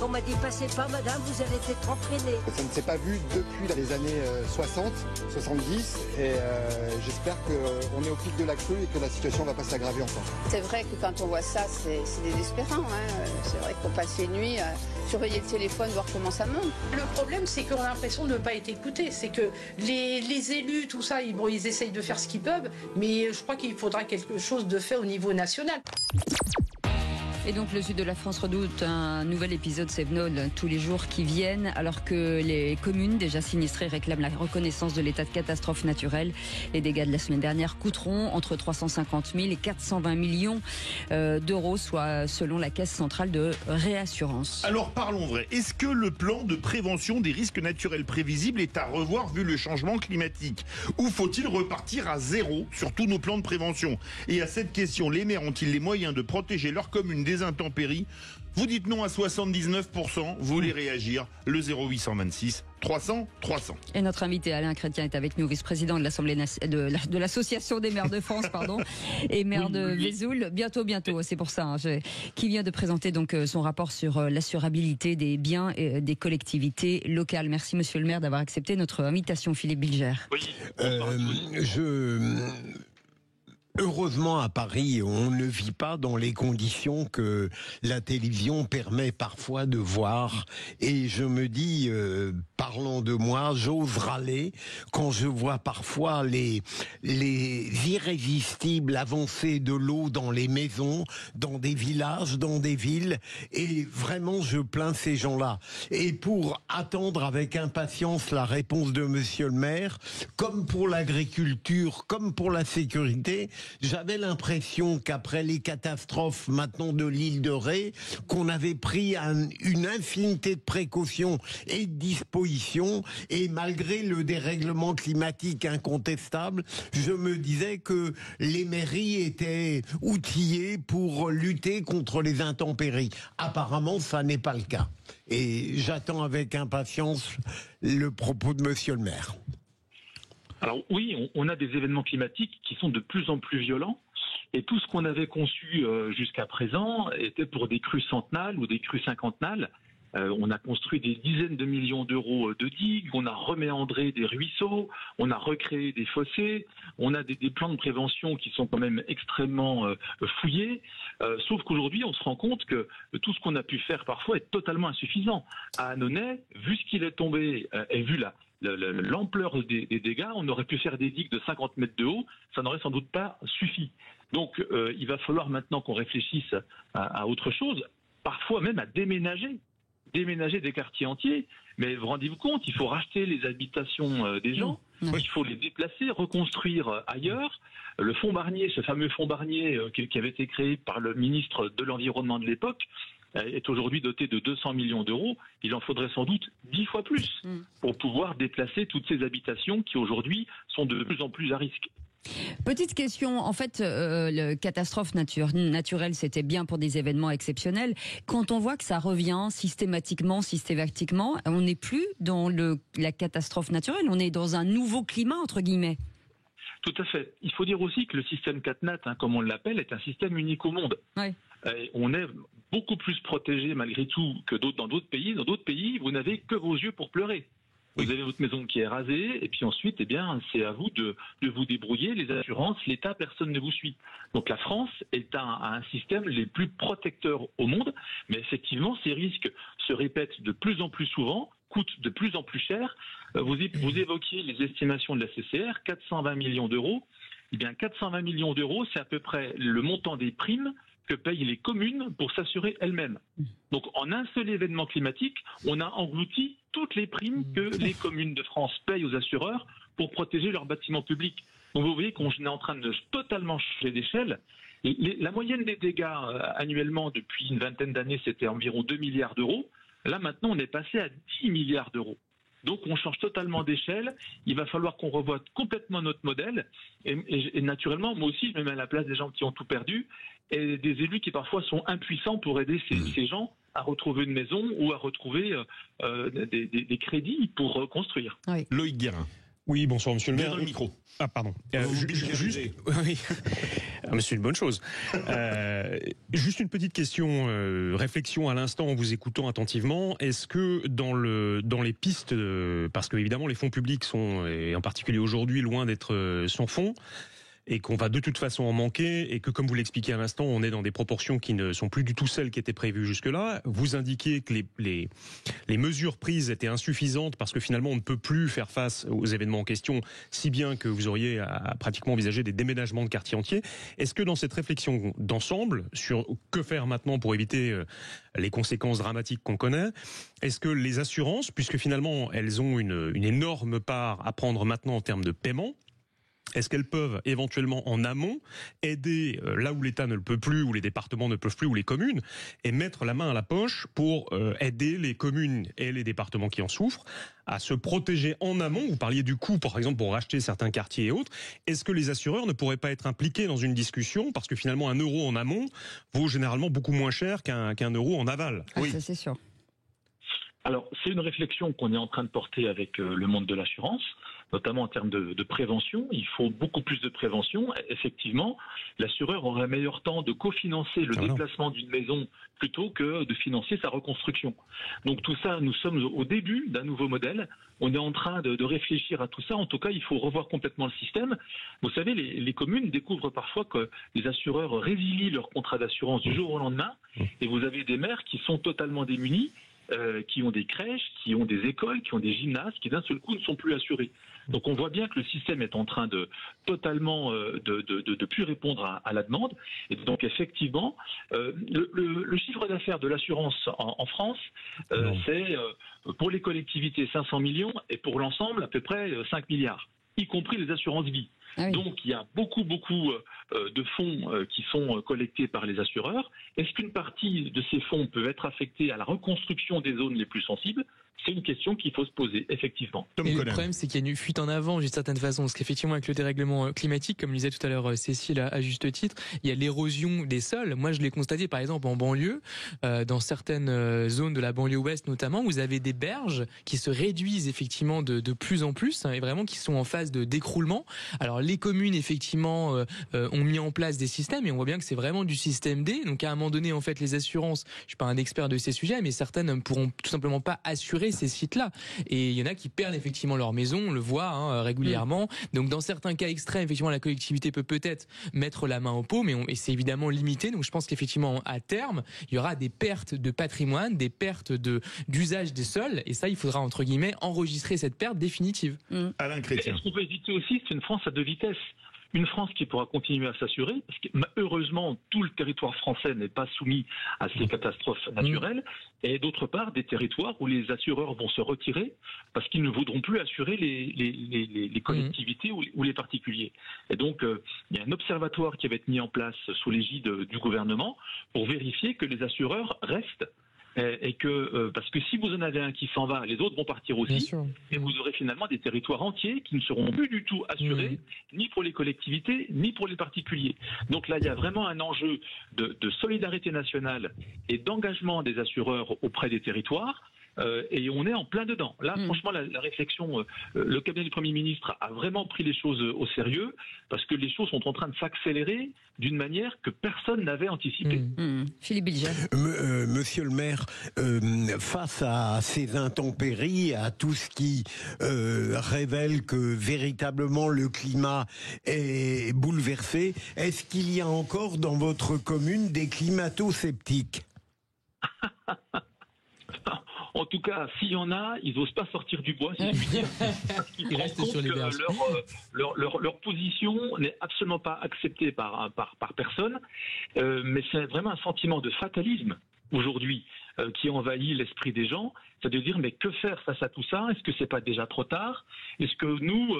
On m'a dit, passez pas, madame, vous allez être entraînée. Ça ne s'est pas vu depuis les années 60, 70, et j'espère qu'on est au pic de la crue et que la situation ne va pas s'aggraver encore. C'est vrai que quand on voit ça, c'est désespérant. C'est vrai qu'on passe les nuits à surveiller le téléphone, voir comment ça monte. Le problème, c'est qu'on a l'impression de ne pas être écouté. C'est que les élus, tout ça, ils essayent de faire ce qu'ils peuvent, mais je crois qu'il faudra quelque chose de fait au niveau national. Et donc le sud de la France redoute un nouvel épisode Sevenol tous les jours qui viennent, alors que les communes déjà sinistrées réclament la reconnaissance de l'état de catastrophe naturelle. Les dégâts de la semaine dernière coûteront entre 350 000 et 420 millions d'euros, soit selon la Caisse centrale de réassurance. Alors parlons vrai, est-ce que le plan de prévention des risques naturels prévisibles est à revoir vu le changement climatique? Ou faut-il repartir à zéro sur tous nos plans de prévention? Et à cette question, les maires ont-ils les moyens de protéger leur commune des intempéries? Vous dites non à 79%, vous voulez réagir, le 0826 300 300. Et notre invité Alain Chrétien est avec nous, vice-président de l'Assemblée de l'Association des maires de France, pardon, et maire de Vesoul. Bientôt, c'est pour ça, qui vient de présenter donc son rapport sur l'assurabilité des biens et des collectivités locales. Merci Monsieur le maire d'avoir accepté notre invitation, Philippe Bilger. Oui. Heureusement, à Paris, on ne vit pas dans les conditions que la télévision permet parfois de voir. Et je me dis, parlant de moi, j'ose râler quand je vois parfois les irrésistibles avancées de l'eau dans les maisons, dans des villages, dans des villes. Et vraiment, je plains ces gens-là. Et pour attendre avec impatience la réponse de Monsieur le maire, comme pour l'agriculture, comme pour la sécurité, j'avais l'impression qu'après les catastrophes maintenant de l'île de Ré, qu'on avait pris une infinité de précautions et de dispositions, et malgré le dérèglement climatique incontestable, je me disais que les mairies étaient outillées pour lutter contre les intempéries. Apparemment, ça n'est pas le cas. Et j'attends avec impatience le propos de Monsieur le maire. Alors oui, on a des événements climatiques qui sont de plus en plus violents, et tout ce qu'on avait conçu jusqu'à présent était pour des crues centennales ou des crues cinquantennales. On a construit des dizaines de millions d'euros de digues, on a reméandré des ruisseaux, on a recréé des fossés, on a des plans de prévention qui sont quand même extrêmement fouillés, sauf qu'aujourd'hui on se rend compte que tout ce qu'on a pu faire parfois est totalement insuffisant. À Annonay, vu ce qu'il est tombé et vu l'ampleur des dégâts, on aurait pu faire des digues de 50 mètres de haut, ça n'aurait sans doute pas suffi. Donc il va falloir maintenant qu'on réfléchisse à autre chose, parfois même à déménager des quartiers entiers, mais rendez-vous compte, il faut racheter les habitations des gens, il faut les déplacer, reconstruire ailleurs. Le fonds Barnier, ce fameux fonds Barnier qui avait été créé par le ministre de l'Environnement de l'époque, est aujourd'hui doté de 200 millions d'euros. Il en faudrait sans doute 10 fois plus pour pouvoir déplacer toutes ces habitations qui aujourd'hui sont de plus en plus à risque. Petite question, en fait, le catastrophe naturelle, c'était bien pour des événements exceptionnels. Quand on voit que ça revient systématiquement, on n'est plus dans la catastrophe naturelle, on est dans un nouveau climat, entre guillemets. Tout à fait. Il faut dire aussi que le système CatNat, comme on l'appelle, est un système unique au monde. Ouais. On est beaucoup plus protégé malgré tout que dans d'autres pays. Dans d'autres pays, vous n'avez que vos yeux pour pleurer. Vous avez votre maison qui est rasée, et puis ensuite, c'est à vous de vous débrouiller. Les assurances, l'État, personne ne vous suit. Donc la France est un système les plus protecteurs au monde, mais effectivement, ces risques se répètent de plus en plus souvent, coûtent de plus en plus cher. Vous évoquiez les estimations de la CCR, 420 millions d'euros. Eh bien, 420 millions d'euros, c'est à peu près le montant des primes que payent les communes pour s'assurer elles-mêmes. Donc en un seul événement climatique, on a englouti toutes les primes que les communes de France payent aux assureurs pour protéger leurs bâtiments publics. Donc vous voyez qu'on est en train de totalement changer d'échelle. La moyenne des dégâts annuellement depuis une vingtaine d'années, c'était environ 2 milliards d'euros. Là maintenant, on est passé à 10 milliards d'euros. Donc on change totalement d'échelle, il va falloir qu'on revoie complètement notre modèle, et naturellement, moi aussi, je me mets à la place des gens qui ont tout perdu, et des élus qui parfois sont impuissants pour aider ces gens à retrouver une maison ou à retrouver des crédits pour reconstruire. Oui. Loïc Guérin. Oui, bonsoir monsieur le maire. Dans le micro. Ah pardon. Juste, oui. Ah, mais c'est une bonne chose. Juste une petite question, réflexion à l'instant en vous écoutant attentivement. Est-ce que dans les pistes, parce que évidemment les fonds publics sont, et en particulier aujourd'hui, loin d'être sans fonds, et qu'on va de toute façon en manquer, et que comme vous l'expliquez à l'instant, on est dans des proportions qui ne sont plus du tout celles qui étaient prévues jusque-là. Vous indiquiez que les mesures prises étaient insuffisantes parce que finalement on ne peut plus faire face aux événements en question, si bien que vous auriez à pratiquement envisager des déménagements de quartiers entiers. Est-ce que dans cette réflexion d'ensemble sur que faire maintenant pour éviter les conséquences dramatiques qu'on connaît, est-ce que les assurances, puisque finalement elles ont une énorme part à prendre maintenant en termes de paiement, est-ce qu'elles peuvent éventuellement en amont aider là où l'État ne le peut plus, où les départements ne peuvent plus, ou les communes, et mettre la main à la poche pour aider les communes et les départements qui en souffrent à se protéger en amont? Vous parliez du coût, par exemple, pour racheter certains quartiers et autres. Est-ce que les assureurs ne pourraient pas être impliqués dans une discussion, parce que finalement un euro en amont vaut généralement beaucoup moins cher qu'un euro en aval? Oui, ça c'est sûr. Alors, c'est une réflexion qu'on est en train de porter avec le monde de l'assurance, notamment en termes de prévention. Il faut beaucoup plus de prévention. Effectivement, l'assureur aurait un meilleur temps de cofinancer le déplacement d'une maison plutôt que de financer sa reconstruction. Donc tout ça, nous sommes au début d'un nouveau modèle. On est en train de réfléchir à tout ça. En tout cas, il faut revoir complètement le système. Vous savez, les communes découvrent parfois que les assureurs résilient leur contrat d'assurance du jour au lendemain. Et vous avez des maires qui sont totalement démunis, qui ont des crèches, qui ont des écoles, qui ont des gymnases, qui d'un seul coup ne sont plus assurés. Donc on voit bien que le système est en train de totalement de plus répondre à la demande. Et donc effectivement, le chiffre d'affaires de l'assurance en France, c'est pour les collectivités 500 millions et pour l'ensemble à peu près 5 milliards, y compris les assurances vie. Ah oui. Donc il y a beaucoup de fonds qui sont collectés par les assureurs. Est-ce qu'une partie de ces fonds peut être affectée à la reconstruction des zones les plus sensibles? C'est une question qu'il faut se poser, effectivement. Et le problème, c'est qu'il y a une fuite en avant, d'une certaine façon, parce qu'effectivement, avec le dérèglement climatique, comme le disait tout à l'heure Cécile à juste titre, il y a l'érosion des sols. Moi, je l'ai constaté, par exemple, en banlieue, dans certaines zones de la banlieue ouest notamment, vous avez des berges qui se réduisent effectivement de plus en plus, et vraiment qui sont en phase de d'écroulement. Alors, les communes, effectivement, ont mis en place des systèmes, et on voit bien que c'est vraiment du système D. Donc, à un moment donné, en fait, les assurances, je suis pas un expert de ces sujets, mais certaines ne pourront tout simplement pas assurer ces sites-là. Et il y en a qui perdent effectivement leur maison, on le voit régulièrement. Donc dans certains cas extrêmes, effectivement, la collectivité peut peut-être mettre la main au pot, mais c'est évidemment limité. Donc je pense qu'effectivement, à terme, il y aura des pertes de patrimoine, des pertes d'usage des sols, et ça, il faudra, entre guillemets, enregistrer cette perte définitive. Alain Chrétien. Ce qu'on peut éviter aussi, c'est une France à deux vitesses. Une France qui pourra continuer à s'assurer, parce que heureusement, tout le territoire français n'est pas soumis à ces catastrophes naturelles, et d'autre part, des territoires où les assureurs vont se retirer parce qu'ils ne voudront plus assurer les collectivités ou les particuliers. Et donc, il y a un observatoire qui va être mis en place sous l'égide du gouvernement pour vérifier que les assureurs restent. Et que parce que si vous en avez un qui s'en va, les autres vont partir aussi, et vous aurez finalement des territoires entiers qui ne seront plus du tout assurés, ni pour les collectivités, ni pour les particuliers. Donc là, il y a vraiment un enjeu de solidarité nationale et d'engagement des assureurs auprès des territoires. Et on est en plein dedans. Là, franchement, la réflexion, le cabinet du Premier ministre a vraiment pris les choses au sérieux, parce que les choses sont en train de s'accélérer d'une manière que personne n'avait anticipée. Philippe Bilger. Monsieur le maire, face à ces intempéries, à tout ce qui révèle que véritablement le climat est bouleversé, est-ce qu'il y a encore dans votre commune des climato-sceptiques? En tout cas, s'il y en a, ils n'osent pas sortir du bois, si je puis dire. Parce qu'ils se rendent compte que leur position n'est absolument pas acceptée par personne. Mais c'est vraiment un sentiment de fatalisme aujourd'hui qui envahit l'esprit des gens. C'est de dire, mais que faire face à tout ça? Est-ce que c'est pas déjà trop tard? Est-ce que nous,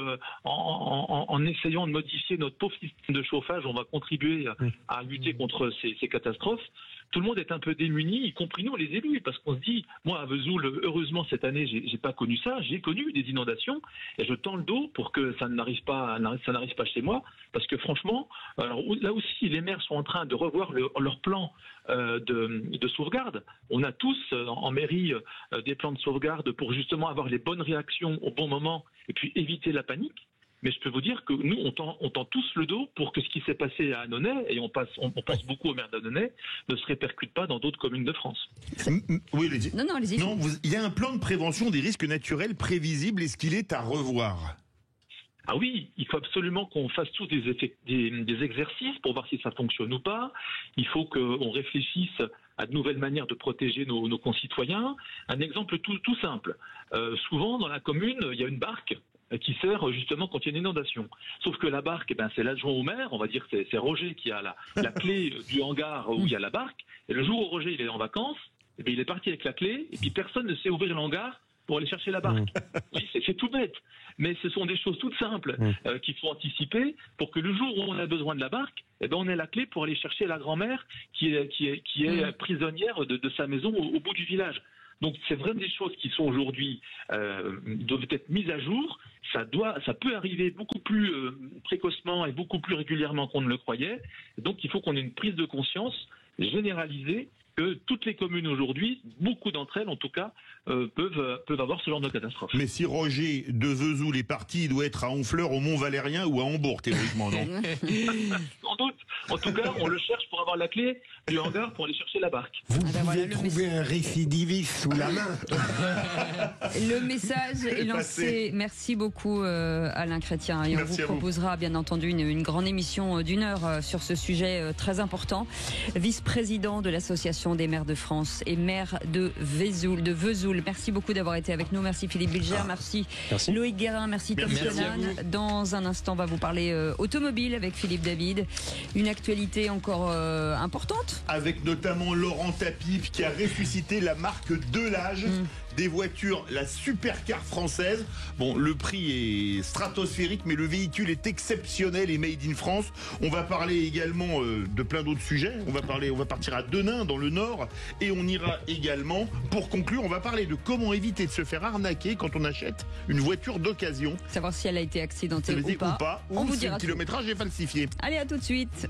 en essayant de modifier notre pauvre système de chauffage, on va contribuer à lutter contre ces catastrophes? tout le monde est un peu démuni, y compris nous les élus, parce qu'on se dit, moi à Vesoul, heureusement cette année, j'ai pas connu ça, j'ai connu des inondations, et je tends le dos pour que ça n'arrive pas chez moi, parce que franchement, alors, là aussi, les maires sont en train de revoir leur plan de sauvegarde. On a tous en mairie des plans de sauvegarde pour justement avoir les bonnes réactions au bon moment et puis éviter la panique. Mais je peux vous dire que nous, on tend tous le dos pour que ce qui s'est passé à Annonay, et on pense beaucoup au maire d'Annonay, ne se répercute pas dans d'autres communes de France. Oui, allez-y. Non, allez-y. Non, il y a un plan de prévention des risques naturels prévisible. Est-ce qu'il est à revoir ? Ah oui, il faut absolument qu'on fasse tous des exercices pour voir si ça fonctionne ou pas. Il faut qu'on réfléchisse à de nouvelles manières de protéger nos concitoyens. Un exemple tout simple. Souvent, dans la commune, il y a une barque qui sert justement quand il y a une inondation. Sauf que la barque, c'est l'adjoint au maire, on va dire que c'est Roger qui a la clé du hangar où il y a la barque. Et le jour où Roger il est en vacances, il est parti avec la clé, et puis personne ne sait ouvrir le hangar pour aller chercher la barque. Oui, c'est tout bête. Mais ce sont des choses toutes simples qu'il faut anticiper pour que le jour où on a besoin de la barque, on ait la clé pour aller chercher la grand-mère qui est prisonnière de sa maison au bout du village. Donc c'est vraiment des choses qui sont aujourd'hui doivent être mises à jour. Ça peut arriver beaucoup plus précocement et beaucoup plus régulièrement qu'on ne le croyait. Donc il faut qu'on ait une prise de conscience généralisée que toutes les communes aujourd'hui, beaucoup d'entre elles en tout cas, peuvent avoir ce genre de catastrophe. Mais si Roger de Vesoul est parti, il doit être à Honfleur, au Mont-Valérien ou à Hambourg, théoriquement, non? Sans doute. En tout cas, on le cherche pour avoir la clé du hangar pour aller chercher la barque. Vous pouvez trouver un récidiviste sous la main. Le message est lancé. Merci beaucoup Alain Chrétien. Et on vous proposera bien entendu une grande émission d'une heure sur ce sujet très important. Vice-président de l'Association des maires de France et maire de Vesoul. Merci beaucoup d'avoir été avec nous. Merci Philippe Bilger, merci Loïc Guérin, merci Tom Conan. Dans un instant, on va vous parler automobile avec Philippe David. Une actualité encore importante. Avec notamment Laurent Tapie qui a ressuscité la marque Delage. Des voitures, la supercar française. Bon, le prix est stratosphérique, mais le véhicule est exceptionnel et made in France. On va parler également de plein d'autres sujets. On va partir à Denain, dans le Nord, et on ira également, pour conclure, on va parler de comment éviter de se faire arnaquer quand on achète une voiture d'occasion. Savoir si elle a été accidentée ou pas. Ou si le kilométrage est falsifié. Allez, à tout de suite.